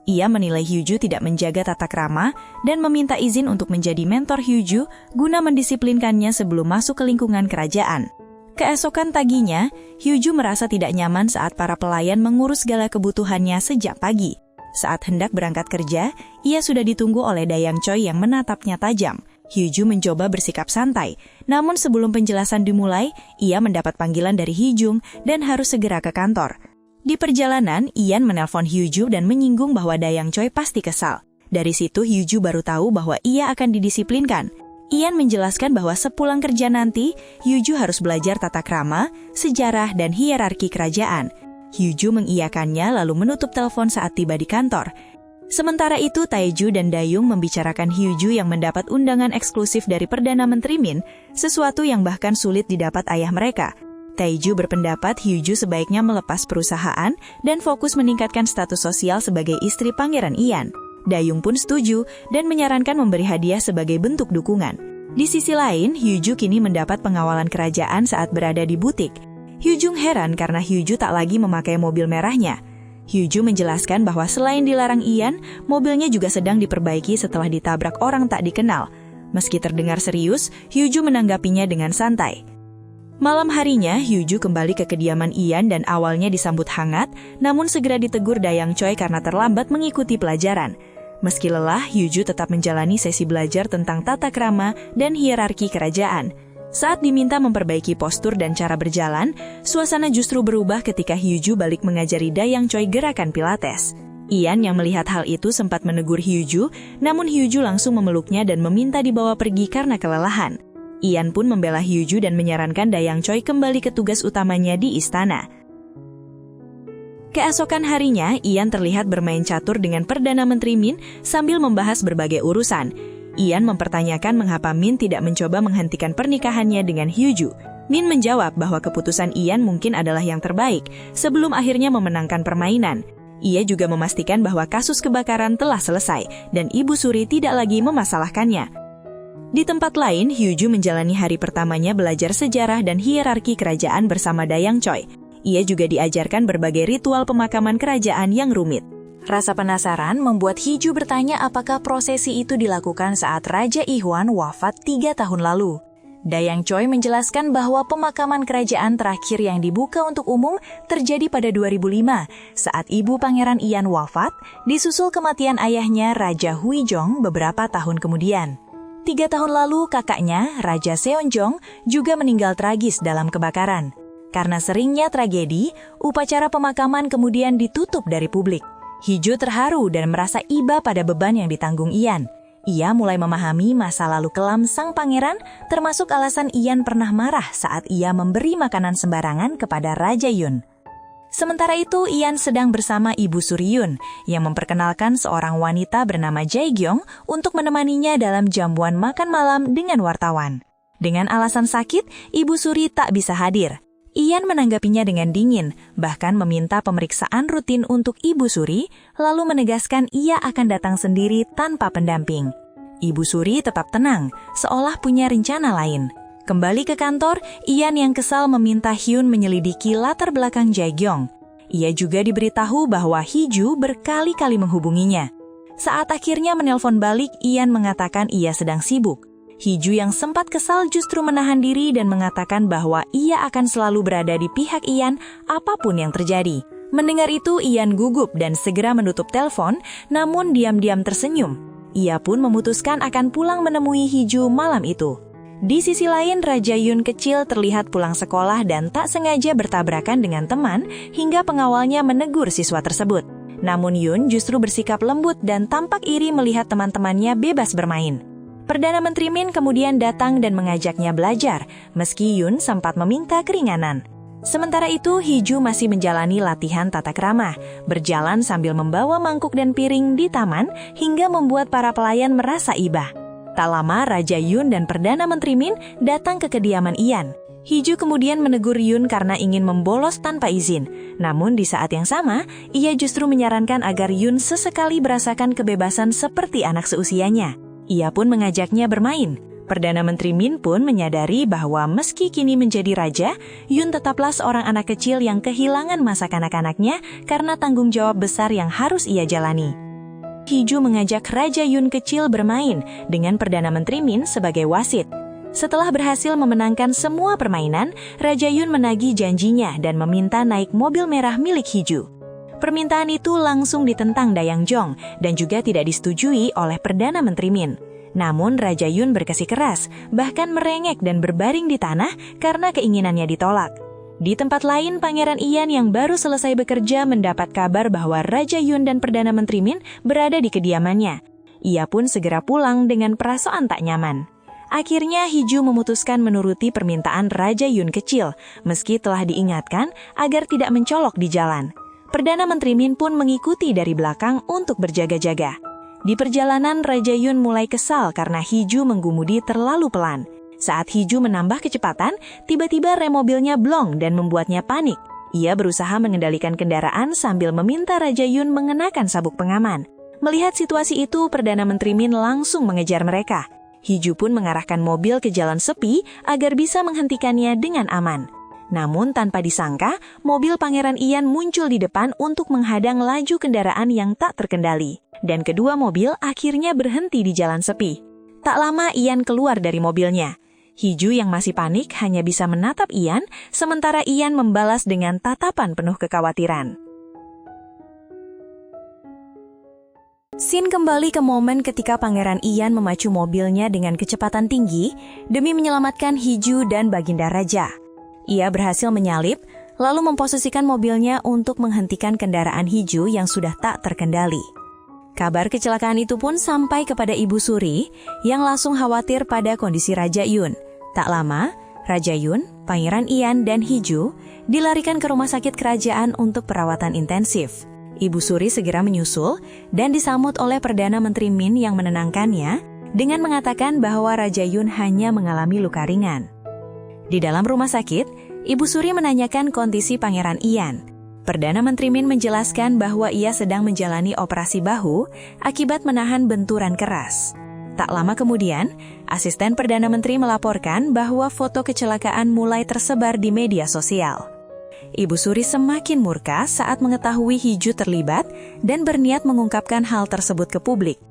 Ia menilai Hyuju tidak menjaga tata krama dan meminta izin untuk menjadi mentor Hyuju guna mendisiplinkannya sebelum masuk ke lingkungan kerajaan. Keesokan paginya, Hyuju merasa tidak nyaman saat para pelayan mengurus segala kebutuhannya sejak pagi. Saat hendak berangkat kerja, ia sudah ditunggu oleh Dayang Choi yang menatapnya tajam. Hyuju mencoba bersikap santai, namun sebelum penjelasan dimulai, ia mendapat panggilan dari Hee-jung dan harus segera ke kantor. Di perjalanan, Ian menelpon Hyuju dan menyinggung bahwa Dayang Choi pasti kesal. Dari situ Hyuju baru tahu bahwa ia akan didisiplinkan. Ian menjelaskan bahwa sepulang kerja nanti, Hyuju harus belajar tata krama, sejarah, dan hierarki kerajaan. Hyuju mengiyakannya lalu menutup telepon saat tiba di kantor. Sementara itu, Taeju dan Dayung membicarakan Hyuju yang mendapat undangan eksklusif dari Perdana Menteri Min, sesuatu yang bahkan sulit didapat ayah mereka. Taeju berpendapat Hyuju sebaiknya melepas perusahaan dan fokus meningkatkan status sosial sebagai istri Pangeran Ian. Dayung pun setuju dan menyarankan memberi hadiah sebagai bentuk dukungan. Di sisi lain, Hyuju kini mendapat pengawalan kerajaan saat berada di butik. Hyujung heran karena Hyuju tak lagi memakai mobil merahnya. Hyuju menjelaskan bahwa selain dilarang Ian, mobilnya juga sedang diperbaiki setelah ditabrak orang tak dikenal. Meski terdengar serius, Hyuju menanggapinya dengan santai. Malam harinya, Hyuju kembali ke kediaman Ian dan awalnya disambut hangat, namun segera ditegur Dayang Choi karena terlambat mengikuti pelajaran. Meski lelah, Hyuju tetap menjalani sesi belajar tentang tata krama dan hierarki kerajaan. Saat diminta memperbaiki postur dan cara berjalan, suasana justru berubah ketika Hyuju balik mengajari Dayang Choi gerakan pilates. Ian yang melihat hal itu sempat menegur Hyuju, namun Hyuju langsung memeluknya dan meminta dibawa pergi karena kelelahan. Ian pun membela Hyuju dan menyarankan Dayang Choi kembali ke tugas utamanya di istana. Keesokan harinya, Ian terlihat bermain catur dengan Perdana Menteri Min sambil membahas berbagai urusan. Ian mempertanyakan mengapa Min tidak mencoba menghentikan pernikahannya dengan Hyuju. Min menjawab bahwa keputusan Ian mungkin adalah yang terbaik sebelum akhirnya memenangkan permainan. Ia juga memastikan bahwa kasus kebakaran telah selesai dan Ibu Suri tidak lagi memasalahkannya. Di tempat lain, Hyuju menjalani hari pertamanya belajar sejarah dan hierarki kerajaan bersama Dayang Choi. Ia juga diajarkan berbagai ritual pemakaman kerajaan yang rumit. Rasa penasaran membuat Hyuju bertanya apakah prosesi itu dilakukan saat Raja Ihwan wafat 3 tahun lalu. Dayang Choi menjelaskan bahwa pemakaman kerajaan terakhir yang dibuka untuk umum terjadi pada 2005 saat ibu Pangeran Ian wafat, disusul kematian ayahnya Raja Huijong beberapa tahun kemudian. 3 tahun lalu, kakaknya, Raja Seonjong, juga meninggal tragis dalam kebakaran. Karena seringnya tragedi, upacara pemakaman kemudian ditutup dari publik. Hyuju terharu dan merasa iba pada beban yang ditanggung Ian. Ia mulai memahami masa lalu kelam sang pangeran, termasuk alasan Ian pernah marah saat ia memberi makanan sembarangan kepada Raja Yun. Sementara itu, Ian sedang bersama Ibu Suri Yun yang memperkenalkan seorang wanita bernama Jae-gyong untuk menemaninya dalam jamuan makan malam dengan wartawan. Dengan alasan sakit, Ibu Suri tak bisa hadir. Ian menanggapinya dengan dingin, bahkan meminta pemeriksaan rutin untuk Ibu Suri, lalu menegaskan ia akan datang sendiri tanpa pendamping. Ibu Suri tetap tenang, seolah punya rencana lain. Kembali ke kantor, Ian yang kesal meminta Hyun menyelidiki latar belakang Jae-gyong. Ia juga diberitahu bahwa Hee-ju berkali-kali menghubunginya. Saat akhirnya menelpon balik, Ian mengatakan ia sedang sibuk. Hee-ju yang sempat kesal justru menahan diri dan mengatakan bahwa ia akan selalu berada di pihak Ian apapun yang terjadi. Mendengar itu, Ian gugup dan segera menutup telepon, namun diam-diam tersenyum. Ia pun memutuskan akan pulang menemui Hee-ju malam itu. Di sisi lain, Raja Yun kecil terlihat pulang sekolah dan tak sengaja bertabrakan dengan teman hingga pengawalnya menegur siswa tersebut. Namun Yun justru bersikap lembut dan tampak iri melihat teman-temannya bebas bermain. Perdana Menteri Min kemudian datang dan mengajaknya belajar, meski Yun sempat meminta keringanan. Sementara itu, Hee-ju masih menjalani latihan tata krama, berjalan sambil membawa mangkuk dan piring di taman hingga membuat para pelayan merasa iba. Tak lama, Raja Yun dan Perdana Menteri Min datang ke kediaman Ian. Hiju kemudian menegur Yun karena ingin membolos tanpa izin. Namun di saat yang sama, ia justru menyarankan agar Yun sesekali merasakan kebebasan seperti anak seusianya. Ia pun mengajaknya bermain. Perdana Menteri Min pun menyadari bahwa meski kini menjadi raja, Yun tetaplah seorang anak kecil yang kehilangan masa kanak-kanaknya karena tanggung jawab besar yang harus ia jalani. Hiju mengajak Raja Yun kecil bermain dengan Perdana Menteri Min sebagai wasit. Setelah berhasil memenangkan semua permainan, Raja Yun menagih janjinya dan meminta naik mobil merah milik Hiju. Permintaan itu langsung ditentang Dayang Jong dan juga tidak disetujui oleh Perdana Menteri Min. Namun Raja Yun bersikeras, bahkan merengek dan berbaring di tanah karena keinginannya ditolak. Di tempat lain, Pangeran Ian yang baru selesai bekerja mendapat kabar bahwa Raja Yun dan Perdana Menteri Min berada di kediamannya. Ia pun segera pulang dengan perasaan tak nyaman. Akhirnya Hiju memutuskan menuruti permintaan Raja Yun kecil, meski telah diingatkan agar tidak mencolok di jalan. Perdana Menteri Min pun mengikuti dari belakang untuk berjaga-jaga. Di perjalanan, Raja Yun mulai kesal karena Hiju mengemudi terlalu pelan. Saat Hiju menambah kecepatan, tiba-tiba rem mobilnya blong dan membuatnya panik. Ia berusaha mengendalikan kendaraan sambil meminta Raja Yun mengenakan sabuk pengaman. Melihat situasi itu, Perdana Menteri Min langsung mengejar mereka. Hiju pun mengarahkan mobil ke jalan sepi agar bisa menghentikannya dengan aman. Namun tanpa disangka, mobil Pangeran Ian muncul di depan untuk menghadang laju kendaraan yang tak terkendali. Dan kedua mobil akhirnya berhenti di jalan sepi. Tak lama Ian keluar dari mobilnya. Hiju yang masih panik hanya bisa menatap Ian, sementara Ian membalas dengan tatapan penuh kekhawatiran. Scene kembali ke momen ketika Pangeran Ian memacu mobilnya dengan kecepatan tinggi demi menyelamatkan Hiju dan Baginda Raja. Ia berhasil menyalip, lalu memposisikan mobilnya untuk menghentikan kendaraan Hiju yang sudah tak terkendali. Kabar kecelakaan itu pun sampai kepada Ibu Suri yang langsung khawatir pada kondisi Raja Yun. Tak lama, Raja Yun, Pangeran Ian, dan Hiju dilarikan ke rumah sakit kerajaan untuk perawatan intensif. Ibu Suri segera menyusul dan disambut oleh Perdana Menteri Min yang menenangkannya dengan mengatakan bahwa Raja Yun hanya mengalami luka ringan. Di dalam rumah sakit, Ibu Suri menanyakan kondisi Pangeran Ian. Perdana Menteri Min menjelaskan bahwa ia sedang menjalani operasi bahu akibat menahan benturan keras. Tak lama kemudian, asisten Perdana Menteri melaporkan bahwa foto kecelakaan mulai tersebar di media sosial. Ibu Suri semakin murka saat mengetahui Hiju terlibat dan berniat mengungkapkan hal tersebut ke publik.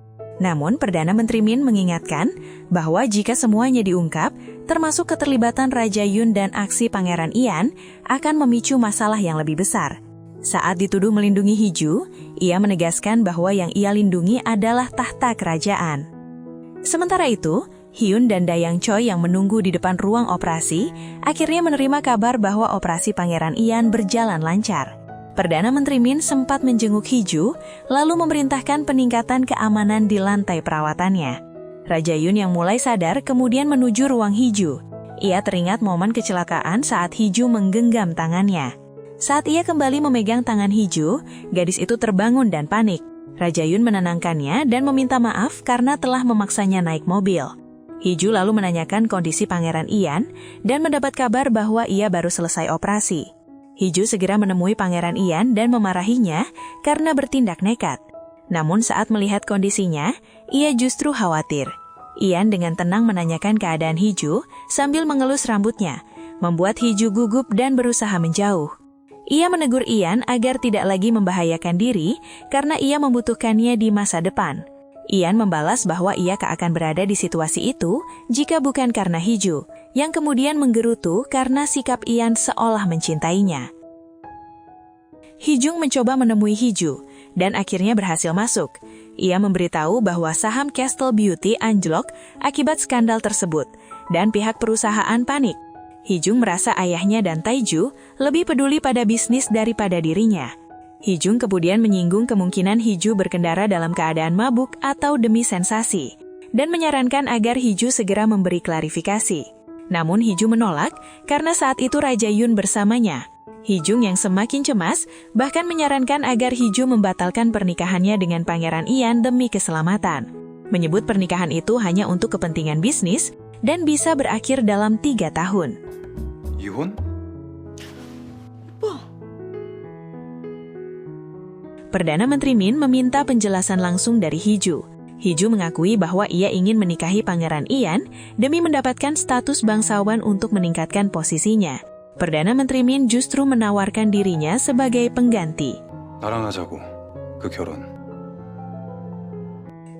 Namun, Perdana Menteri Min mengingatkan bahwa jika semuanya diungkap, termasuk keterlibatan Raja Yun dan aksi Pangeran Ian, akan memicu masalah yang lebih besar. Saat dituduh melindungi Hiju, ia menegaskan bahwa yang ia lindungi adalah tahta kerajaan. Sementara itu, Hyun dan Dayang Choi yang menunggu di depan ruang operasi, akhirnya menerima kabar bahwa operasi Pangeran Ian berjalan lancar. Perdana Menteri Min sempat menjenguk Hiju, lalu memerintahkan peningkatan keamanan di lantai perawatannya. Raja Yun yang mulai sadar kemudian menuju ruang Hiju. Ia teringat momen kecelakaan saat Hiju menggenggam tangannya. Saat ia kembali memegang tangan Hiju, gadis itu terbangun dan panik. Raja Yun menenangkannya dan meminta maaf karena telah memaksanya naik mobil. Hiju lalu menanyakan kondisi Pangeran Ian dan mendapat kabar bahwa ia baru selesai operasi. Hiju segera menemui Pangeran Ian dan memarahinya karena bertindak nekat. Namun saat melihat kondisinya, ia justru khawatir. Ian dengan tenang menanyakan keadaan Hiju sambil mengelus rambutnya, membuat Hiju gugup dan berusaha menjauh. Ia menegur Ian agar tidak lagi membahayakan diri karena ia membutuhkannya di masa depan. Ian membalas bahwa ia tak akan berada di situasi itu jika bukan karena Hiju, yang kemudian menggerutu karena sikap Ian seolah mencintainya. Hijung mencoba menemui Hiju dan akhirnya berhasil masuk. Ia memberitahu bahwa saham Castle Beauty anjlok akibat skandal tersebut dan pihak perusahaan panik. Hijung merasa ayahnya dan Taiju lebih peduli pada bisnis daripada dirinya. Hijung kemudian menyinggung kemungkinan Hiju berkendara dalam keadaan mabuk atau demi sensasi, dan menyarankan agar Hiju segera memberi klarifikasi. Namun Hiju menolak karena saat itu Raja Yun bersamanya. Hijung yang semakin cemas bahkan menyarankan agar Hiju membatalkan pernikahannya dengan Pangeran Ian demi keselamatan. menyebut pernikahan itu hanya untuk kepentingan bisnis dan bisa berakhir dalam 3 tahun. 이혼? Perdana Menteri Min meminta penjelasan langsung dari Hee-ju. Hee-ju mengakui bahwa ia ingin menikahi Pangeran Ian demi mendapatkan status bangsawan untuk meningkatkan posisinya. Perdana Menteri Min justru menawarkan dirinya sebagai pengganti. 나랑 하자고, 그 결혼.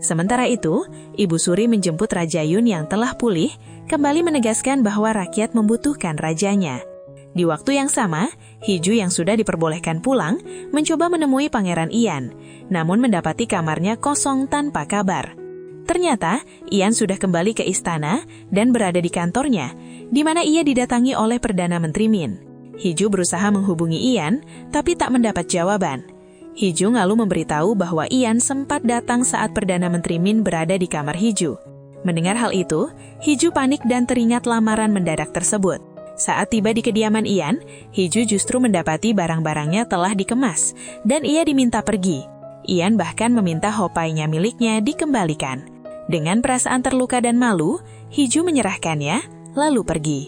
Sementara itu, Ibu Suri menjemput Raja Yun yang telah pulih, kembali menegaskan bahwa rakyat membutuhkan rajanya. Di waktu yang sama, Hee-ju yang sudah diperbolehkan pulang, mencoba menemui Pangeran Ian, namun mendapati kamarnya kosong tanpa kabar. Ternyata, Ian sudah kembali ke istana dan berada di kantornya, di mana ia didatangi oleh Perdana Menteri Min. Hee-ju berusaha menghubungi Ian, tapi tak mendapat jawaban. Hee-ju lalu memberitahu bahwa Ian sempat datang saat Perdana Menteri Min berada di kamar Hee-ju. Mendengar hal itu, Hee-ju panik dan teringat lamaran mendadak tersebut. Saat tiba di kediaman Ian, Hee-ju justru mendapati barang-barangnya telah dikemas, dan ia diminta pergi. Ian bahkan meminta hopainya miliknya dikembalikan. Dengan perasaan terluka dan malu, Hee-ju menyerahkannya, lalu pergi.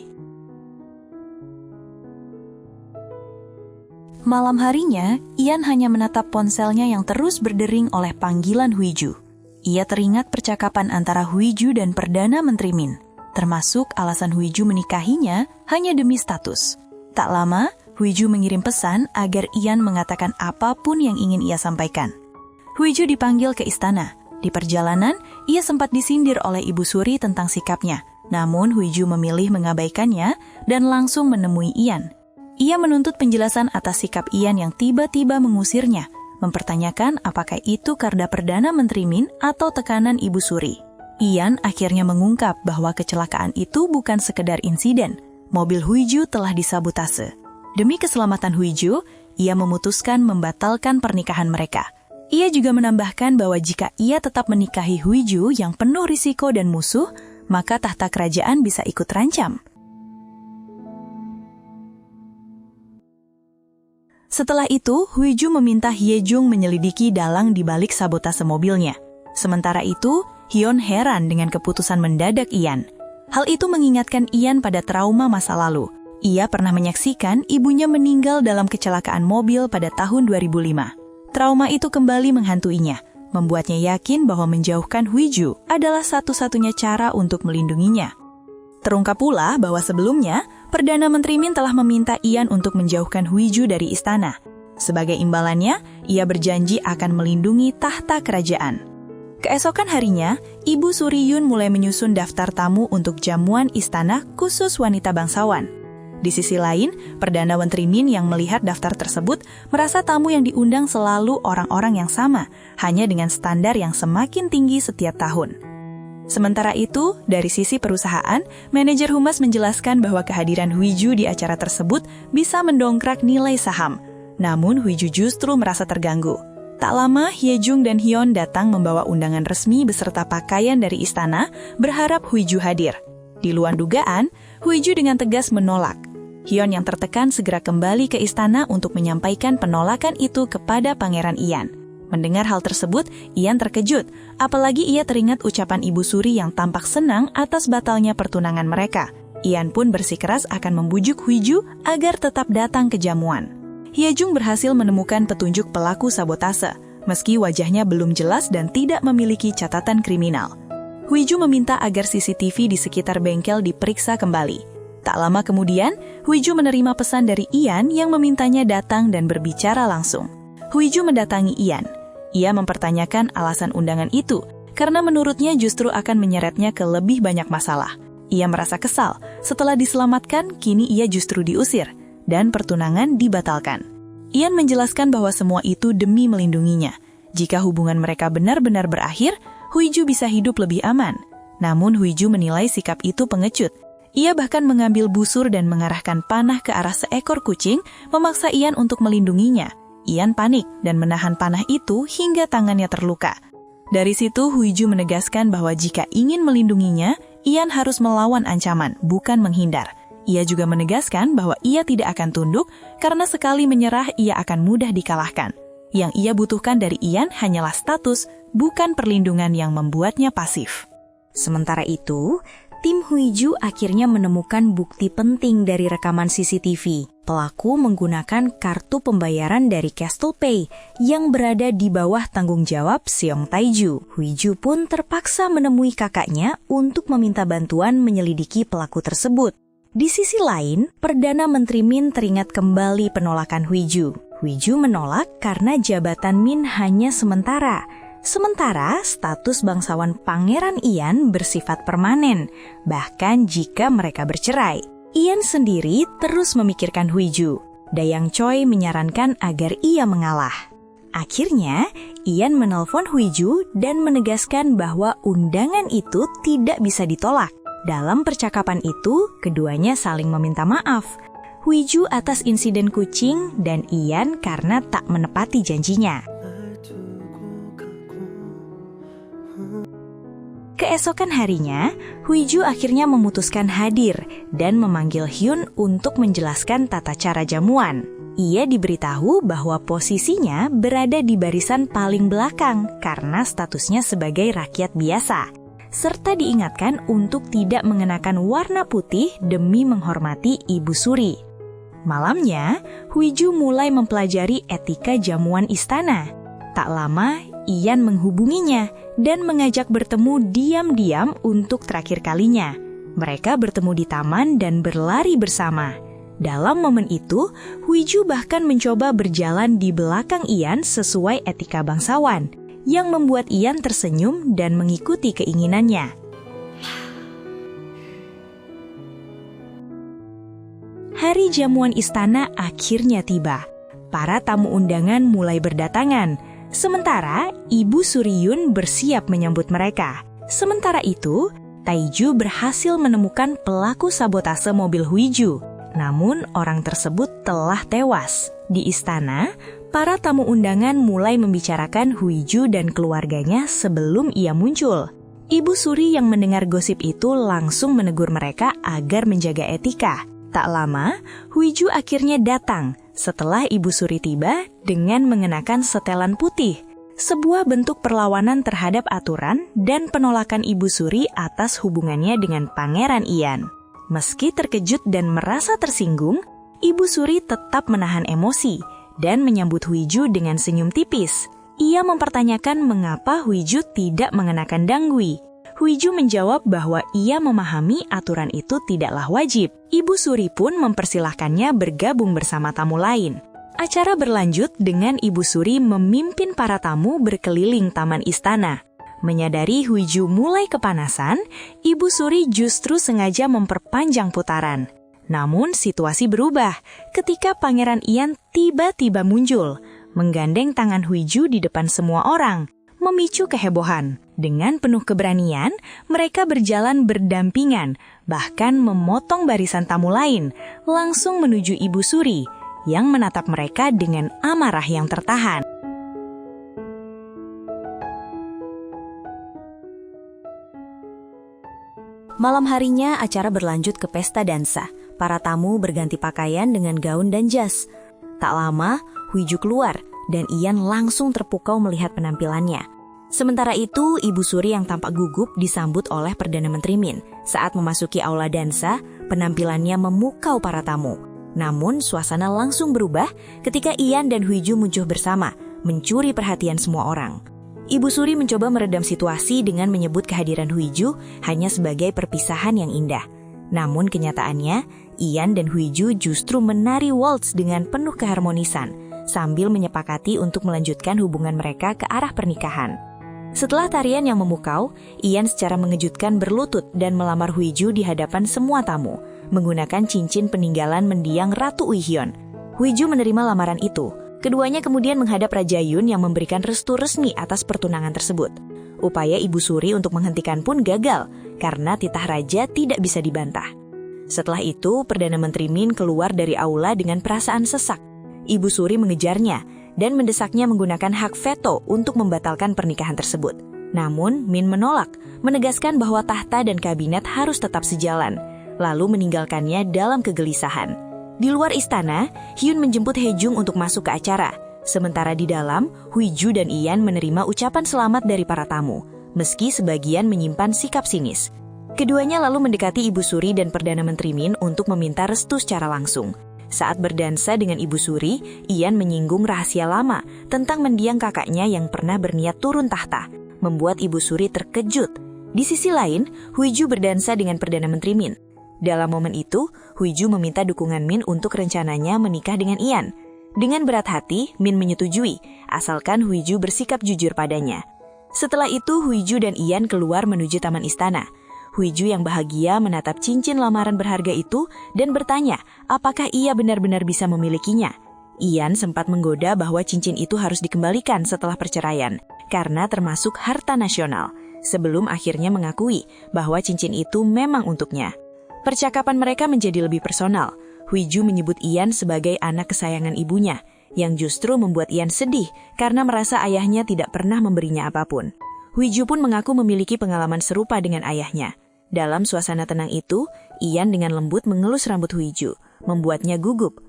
Malam harinya, Ian hanya menatap ponselnya yang terus berdering oleh panggilan Hee-ju. Ia teringat percakapan antara Hee-ju dan Perdana Menteri Min, termasuk alasan Hee-ju menikahinya hanya demi status. Tak lama, Hee-ju mengirim pesan agar Ian mengatakan apapun yang ingin ia sampaikan. Hee-ju dipanggil ke istana. Di perjalanan, ia sempat disindir oleh Ibu Suri tentang sikapnya. Namun Hee-ju memilih mengabaikannya dan langsung menemui Ian. Ia menuntut penjelasan atas sikap Ian yang tiba-tiba mengusirnya, mempertanyakan apakah itu karena Perdana Menteri Min atau tekanan Ibu Suri. Ian akhirnya mengungkap bahwa kecelakaan itu bukan sekedar insiden. Mobil Hee-ju telah disabotase. Demi keselamatan Hee-ju, ia memutuskan membatalkan pernikahan mereka. Ia juga menambahkan bahwa jika ia tetap menikahi Hee-ju yang penuh risiko dan musuh, maka tahta kerajaan bisa ikut terancam. Setelah itu, Hee-ju meminta Hye-jung menyelidiki dalang di balik sabotase mobilnya. Sementara itu, Hyun heran dengan keputusan mendadak Ian. Hal itu mengingatkan Ian pada trauma masa lalu. Ia pernah menyaksikan ibunya meninggal dalam kecelakaan mobil pada tahun 2005. Trauma itu kembali menghantuinya, membuatnya yakin bahwa menjauhkan Hee-ju adalah satu-satunya cara untuk melindunginya. Terungkap pula bahwa sebelumnya, Perdana Menteri Min telah meminta Ian untuk menjauhkan Hee-ju dari istana. Sebagai imbalannya, ia berjanji akan melindungi tahta kerajaan. Keesokan harinya, Ibu Suri Yun mulai menyusun daftar tamu untuk jamuan istana khusus wanita bangsawan. Di sisi lain, Perdana Menteri Min yang melihat daftar tersebut merasa tamu yang diundang selalu orang-orang yang sama, hanya dengan standar yang semakin tinggi setiap tahun. Sementara itu, dari sisi perusahaan, manajer humas menjelaskan bahwa kehadiran Hee-ju di acara tersebut bisa mendongkrak nilai saham. Namun Hee-ju justru merasa terganggu. Tak lama, Hye-jung dan Hyun datang membawa undangan resmi beserta pakaian dari istana, berharap Hee-ju hadir. Di luar dugaan, Hee-ju dengan tegas menolak. Hyun yang tertekan segera kembali ke istana untuk menyampaikan penolakan itu kepada Pangeran Ian. Mendengar hal tersebut, Ian terkejut, apalagi ia teringat ucapan Ibu Suri yang tampak senang atas batalnya pertunangan mereka. Ian pun bersikeras akan membujuk Hee-ju agar tetap datang ke jamuan. Hye-jung berhasil menemukan petunjuk pelaku sabotase, meski wajahnya belum jelas dan tidak memiliki catatan kriminal. Hee-ju meminta agar CCTV di sekitar bengkel diperiksa kembali. Tak lama kemudian, Hee-ju menerima pesan dari Ian yang memintanya datang dan berbicara langsung. Hee-ju mendatangi Ian. Ia mempertanyakan alasan undangan itu, karena menurutnya justru akan menyeretnya ke lebih banyak masalah. Ia merasa kesal, setelah diselamatkan, kini ia justru diusir, dan pertunangan dibatalkan. Ian menjelaskan bahwa semua itu demi melindunginya. Jika hubungan mereka benar-benar berakhir, Hee-ju bisa hidup lebih aman. Namun Hee-ju menilai sikap itu pengecut. Ia bahkan mengambil busur dan mengarahkan panah ke arah seekor kucing, memaksa Ian untuk melindunginya. Ian panik dan menahan panah itu hingga tangannya terluka. Dari situ Hee-ju menegaskan bahwa jika ingin melindunginya, Ian harus melawan ancaman, bukan menghindar. Ia juga menegaskan bahwa ia tidak akan tunduk karena sekali menyerah ia akan mudah dikalahkan. Yang ia butuhkan dari Ian hanyalah status, bukan perlindungan yang membuatnya pasif. Sementara itu, tim Huiju akhirnya menemukan bukti penting dari rekaman CCTV. Pelaku menggunakan kartu pembayaran dari Castle Pay yang berada di bawah tanggung jawab Seong Taiju. Huiju pun terpaksa menemui kakaknya untuk meminta bantuan menyelidiki pelaku tersebut. Di sisi lain, Perdana Menteri Min teringat kembali penolakan Huiju. Huiju menolak karena jabatan Min hanya sementara. Sementara status bangsawan Pangeran Ian bersifat permanen, bahkan jika mereka bercerai. Ian sendiri terus memikirkan Huiju. Dayang Choi menyarankan agar ia mengalah. Akhirnya, Ian menelpon Huiju dan menegaskan bahwa undangan itu tidak bisa ditolak. Dalam percakapan itu, keduanya saling meminta maaf. Huiju atas insiden kucing dan Ian karena tak menepati janjinya. Keesokan harinya, Huiju akhirnya memutuskan hadir dan memanggil Hyun untuk menjelaskan tata cara jamuan. Ia diberitahu bahwa posisinya berada di barisan paling belakang karena statusnya sebagai rakyat biasa, serta diingatkan untuk tidak mengenakan warna putih demi menghormati Ibu Suri. Malamnya, Huiju mulai mempelajari etika jamuan istana. Tak lama, Ian menghubunginya dan mengajak bertemu diam-diam untuk terakhir kalinya. Mereka bertemu di taman dan berlari bersama. Dalam momen itu, Huiju bahkan mencoba berjalan di belakang Ian sesuai etika bangsawan, yang membuat Ian tersenyum dan mengikuti keinginannya. Hari jamuan istana akhirnya tiba. Para tamu undangan mulai berdatangan. Sementara Ibu Suriyun bersiap menyambut mereka. Sementara itu, Taiju berhasil menemukan pelaku sabotase mobil Huiju. Namun orang tersebut telah tewas. Di istana, para tamu undangan mulai membicarakan Huiju dan keluarganya sebelum ia muncul. Ibu Suri yang mendengar gosip itu langsung menegur mereka agar menjaga etika. Tak lama, Huiju akhirnya datang setelah Ibu Suri tiba dengan mengenakan setelan putih, sebuah bentuk perlawanan terhadap aturan dan penolakan Ibu Suri atas hubungannya dengan Pangeran Ian. Meski terkejut dan merasa tersinggung, Ibu Suri tetap menahan emosi dan menyambut Huiju dengan senyum tipis. Ia mempertanyakan mengapa Huiju tidak mengenakan dangui. Huiju menjawab bahwa ia memahami aturan itu tidaklah wajib. Ibu Suri pun mempersilahkannya bergabung bersama tamu lain. Acara berlanjut dengan Ibu Suri memimpin para tamu berkeliling taman istana. Menyadari Huiju mulai kepanasan, Ibu Suri justru sengaja memperpanjang putaran. Namun situasi berubah ketika Pangeran Ian tiba-tiba muncul, menggandeng tangan Huiju di depan semua orang, memicu kehebohan. Dengan penuh keberanian, mereka berjalan berdampingan, bahkan memotong barisan tamu lain, langsung menuju Ibu Suri, yang menatap mereka dengan amarah yang tertahan. Malam harinya, acara berlanjut ke pesta dansa. Para tamu berganti pakaian dengan gaun dan jas. Tak lama, Huiju keluar, dan Ian langsung terpukau melihat penampilannya. Sementara itu, Ibu Suri yang tampak gugup disambut oleh Perdana Menteri Min. Saat memasuki aula dansa, penampilannya memukau para tamu. Namun, suasana langsung berubah ketika Ian dan Huiju muncul bersama, mencuri perhatian semua orang. Ibu Suri mencoba meredam situasi dengan menyebut kehadiran Huiju hanya sebagai perpisahan yang indah. Namun kenyataannya, Ian dan Huiju justru menari waltz dengan penuh keharmonisan, sambil menyepakati untuk melanjutkan hubungan mereka ke arah pernikahan. Setelah tarian yang memukau, Ian secara mengejutkan berlutut dan melamar Huiju di hadapan semua tamu, menggunakan cincin peninggalan mendiang Ratu Uihyun. Huiju menerima lamaran itu. Keduanya kemudian menghadap Raja Yun yang memberikan restu resmi atas pertunangan tersebut. Upaya Ibu Suri untuk menghentikan pun gagal, karena titah raja tidak bisa dibantah. Setelah itu, Perdana Menteri Min keluar dari aula dengan perasaan sesak. Ibu Suri mengejarnya dan mendesaknya menggunakan hak veto untuk membatalkan pernikahan tersebut. Namun, Min menolak, menegaskan bahwa tahta dan kabinet harus tetap sejalan, lalu meninggalkannya dalam kegelisahan. Di luar istana, Hyun menjemput Hejung untuk masuk ke acara. Sementara di dalam, Huiju dan Ian menerima ucapan selamat dari para tamu, meski sebagian menyimpan sikap sinis. Keduanya lalu mendekati Ibu Suri dan Perdana Menteri Min untuk meminta restu secara langsung. Saat berdansa dengan Ibu Suri, Ian menyinggung rahasia lama tentang mendiang kakaknya yang pernah berniat turun tahta, membuat Ibu Suri terkejut. Di sisi lain, Huiju berdansa dengan Perdana Menteri Min. Dalam momen itu, Huiju meminta dukungan Min untuk rencananya menikah dengan Ian. Dengan berat hati, Min menyetujui, asalkan Huiju bersikap jujur padanya. Setelah itu, Huiju dan Ian keluar menuju taman istana. Huiju yang bahagia menatap cincin lamaran berharga itu dan bertanya apakah ia benar-benar bisa memilikinya. Ian sempat menggoda bahwa cincin itu harus dikembalikan setelah perceraian, karena termasuk harta nasional, sebelum akhirnya mengakui bahwa cincin itu memang untuknya. Percakapan mereka menjadi lebih personal. Huiju menyebut Ian sebagai anak kesayangan ibunya, yang justru membuat Ian sedih karena merasa ayahnya tidak pernah memberinya apapun. Huiju pun mengaku memiliki pengalaman serupa dengan ayahnya. Dalam suasana tenang itu, Ian dengan lembut mengelus rambut Huiju, membuatnya gugup.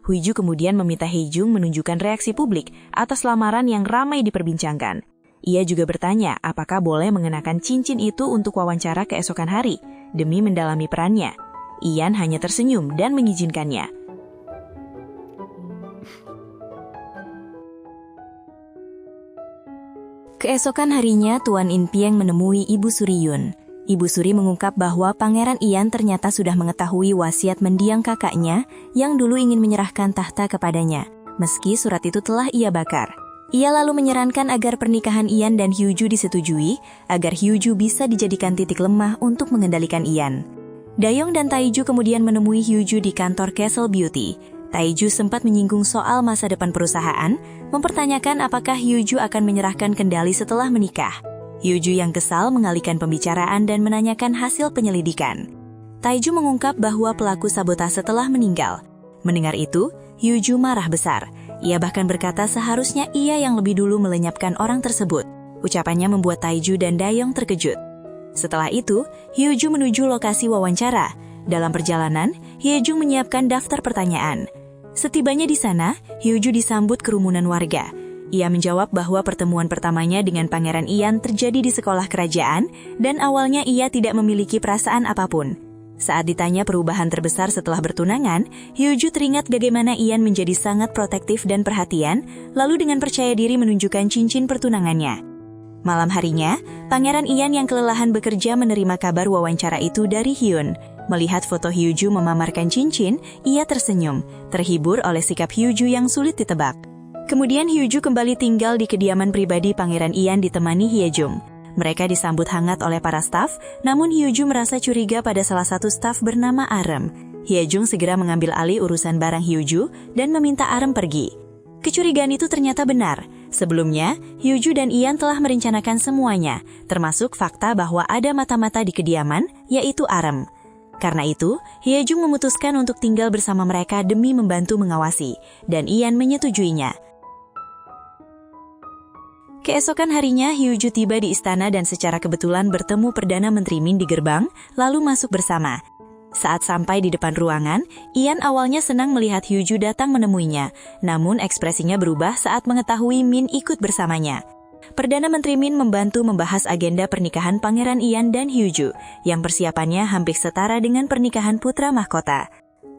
Huiju kemudian meminta Haejung menunjukkan reaksi publik atas lamaran yang ramai diperbincangkan. Ia juga bertanya apakah boleh mengenakan cincin itu untuk wawancara keesokan hari, demi mendalami perannya. Ian hanya tersenyum dan mengizinkannya. Keesokan harinya, Tuan In Pieng menemui Ibu Suri Yun. Ibu Suri mengungkap bahwa Pangeran Ian ternyata sudah mengetahui wasiat mendiang kakaknya yang dulu ingin menyerahkan tahta kepadanya, meski surat itu telah ia bakar. Ia lalu menyarankan agar pernikahan Ian dan Huiju disetujui, agar Huiju bisa dijadikan titik lemah untuk mengendalikan Ian. Dayong dan Taiju kemudian menemui Huiju di kantor Castle Beauty. Taiju sempat menyinggung soal masa depan perusahaan, mempertanyakan apakah Huiju akan menyerahkan kendali setelah menikah. Huiju yang kesal mengalihkan pembicaraan dan menanyakan hasil penyelidikan. Taiju mengungkap bahwa pelaku sabotase telah meninggal. Mendengar itu, Huiju marah besar. Ia bahkan berkata seharusnya ia yang lebih dulu melenyapkan orang tersebut. Ucapannya membuat Taiju dan Dayong terkejut. Setelah itu, Huiju menuju lokasi wawancara. Dalam perjalanan, Haejung menyiapkan daftar pertanyaan. Setibanya di sana, Huiju disambut kerumunan warga. Ia menjawab bahwa pertemuan pertamanya dengan Pangeran Ian terjadi di sekolah kerajaan dan awalnya ia tidak memiliki perasaan apapun. Saat ditanya perubahan terbesar setelah bertunangan, Huiju teringat bagaimana Ian menjadi sangat protektif dan perhatian, lalu dengan percaya diri menunjukkan cincin pertunangannya. Malam harinya, Pangeran Ian yang kelelahan bekerja menerima kabar wawancara itu dari Hyun. Melihat foto Huiju memamerkan cincin, ia tersenyum, terhibur oleh sikap Huiju yang sulit ditebak. Kemudian Huiju kembali tinggal di kediaman pribadi Pangeran Ian ditemani Haejung. Mereka disambut hangat oleh para staf, namun Huiju merasa curiga pada salah satu staf bernama Arem. Haejung segera mengambil alih urusan barang Huiju dan meminta Arem pergi. Kecurigaan itu ternyata benar. Sebelumnya, Huiju dan Ian telah merencanakan semuanya, termasuk fakta bahwa ada mata-mata di kediaman, yaitu Arem. Karena itu, Haejung memutuskan untuk tinggal bersama mereka demi membantu mengawasi, dan Ian menyetujuinya. Keesokan harinya, Huiju tiba di istana dan secara kebetulan bertemu Perdana Menteri Min di gerbang, lalu masuk bersama. Saat sampai di depan ruangan, Ian awalnya senang melihat Huiju datang menemuinya, namun ekspresinya berubah saat mengetahui Min ikut bersamanya. Perdana Menteri Min membantu membahas agenda pernikahan Pangeran Ian dan Huiju, yang persiapannya hampir setara dengan pernikahan putra mahkota.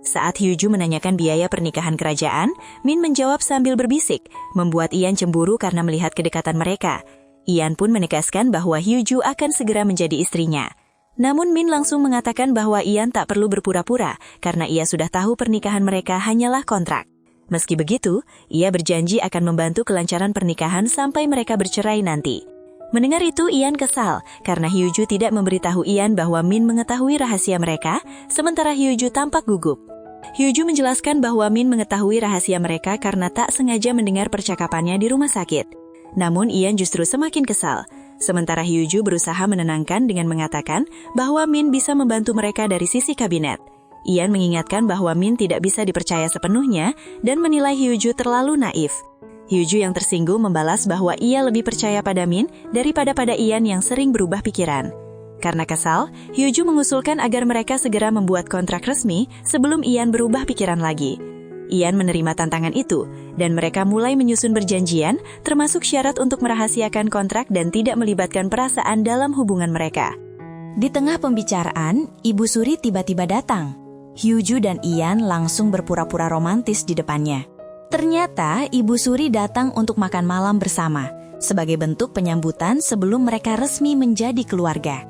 Saat Huiju menanyakan biaya pernikahan kerajaan, Min menjawab sambil berbisik, membuat Ian cemburu karena melihat kedekatan mereka. Ian pun menegaskan bahwa Huiju akan segera menjadi istrinya. Namun Min langsung mengatakan bahwa Ian tak perlu berpura-pura karena ia sudah tahu pernikahan mereka hanyalah kontrak. Meski begitu, ia berjanji akan membantu kelancaran pernikahan sampai mereka bercerai nanti. Mendengar itu, Ian kesal karena Huiju tidak memberitahu Ian bahwa Min mengetahui rahasia mereka, sementara Huiju tampak gugup. Huiju menjelaskan bahwa Min mengetahui rahasia mereka karena tak sengaja mendengar percakapannya di rumah sakit. Namun Ian justru semakin kesal. Sementara Huiju berusaha menenangkan dengan mengatakan bahwa Min bisa membantu mereka dari sisi kabinet. Ian mengingatkan bahwa Min tidak bisa dipercaya sepenuhnya dan menilai Huiju terlalu naif. Huiju yang tersinggung membalas bahwa ia lebih percaya pada Min daripada pada Ian yang sering berubah pikiran. Karena kesal, Huiju mengusulkan agar mereka segera membuat kontrak resmi sebelum Ian berubah pikiran lagi. Ian menerima tantangan itu, dan mereka mulai menyusun perjanjian, termasuk syarat untuk merahasiakan kontrak dan tidak melibatkan perasaan dalam hubungan mereka. Di tengah pembicaraan, Ibu Suri tiba-tiba datang. Hyuju dan Ian langsung berpura-pura romantis di depannya. Ternyata Ibu Suri datang untuk makan malam bersama, sebagai bentuk penyambutan sebelum mereka resmi menjadi keluarga.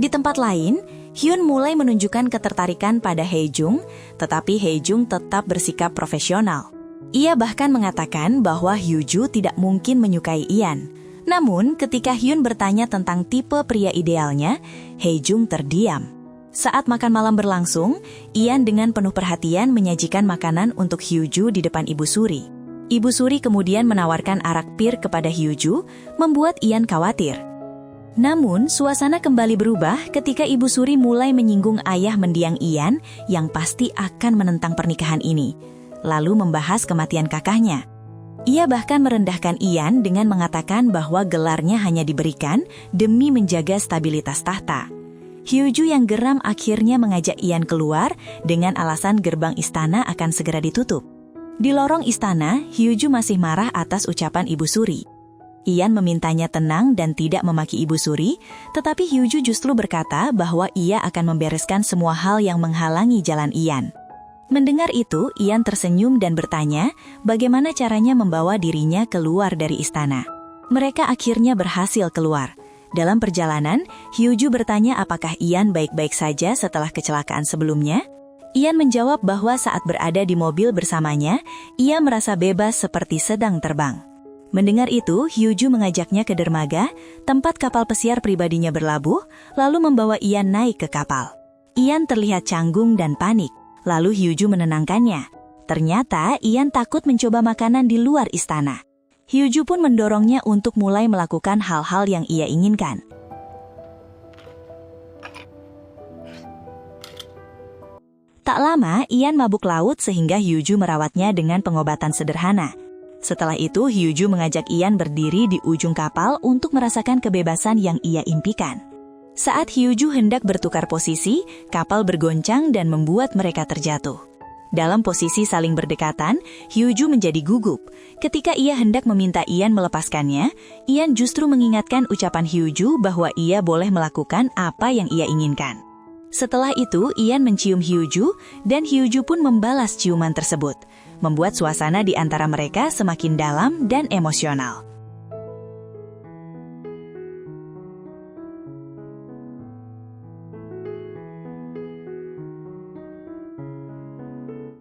Di tempat lain, Hyun mulai menunjukkan ketertarikan pada Haejung, tetapi Haejung tetap bersikap profesional. Ia bahkan mengatakan bahwa Hyuju tidak mungkin menyukai Ian. Namun, ketika Hyun bertanya tentang tipe pria idealnya, Haejung terdiam. Saat makan malam berlangsung, Ian dengan penuh perhatian menyajikan makanan untuk Hyuju di depan Ibu Suri. Ibu Suri kemudian menawarkan arak pir kepada Hyuju, membuat Ian khawatir. Namun, suasana kembali berubah ketika Ibu Suri mulai menyinggung ayah mendiang Ian yang pasti akan menentang pernikahan ini, lalu membahas kematian kakaknya. Ia bahkan merendahkan Ian dengan mengatakan bahwa gelarnya hanya diberikan demi menjaga stabilitas tahta. Hyuju yang geram akhirnya mengajak Ian keluar dengan alasan gerbang istana akan segera ditutup. Di lorong istana, Hyuju masih marah atas ucapan Ibu Suri. Ian memintanya tenang dan tidak memaki Ibu Suri, tetapi Hyuju justru berkata bahwa ia akan membereskan semua hal yang menghalangi jalan Ian. Mendengar itu, Ian tersenyum dan bertanya bagaimana caranya membawa dirinya keluar dari istana. Mereka akhirnya berhasil keluar. Dalam perjalanan, Hyuju bertanya apakah Ian baik-baik saja setelah kecelakaan sebelumnya. Ian menjawab bahwa saat berada di mobil bersamanya, ia merasa bebas seperti sedang terbang. Mendengar itu, Hyuju mengajaknya ke dermaga, tempat kapal pesiar pribadinya berlabuh, lalu membawa Ian naik ke kapal. Ian terlihat canggung dan panik, lalu Hyuju menenangkannya. Ternyata Ian takut mencoba makanan di luar istana. Hyuju pun mendorongnya untuk mulai melakukan hal-hal yang ia inginkan. Tak lama, Ian mabuk laut sehingga Hyuju merawatnya dengan pengobatan sederhana. Setelah itu, Hyuju mengajak Ian berdiri di ujung kapal untuk merasakan kebebasan yang ia impikan. Saat Hyuju hendak bertukar posisi, kapal bergoncang dan membuat mereka terjatuh. Dalam posisi saling berdekatan, Hyuju menjadi gugup. Ketika ia hendak meminta Ian melepaskannya, Ian justru mengingatkan ucapan Hyuju bahwa ia boleh melakukan apa yang ia inginkan. Setelah itu, Ian mencium Hyuju, dan Hyuju pun membalas ciuman tersebut, membuat suasana di antara mereka semakin dalam dan emosional.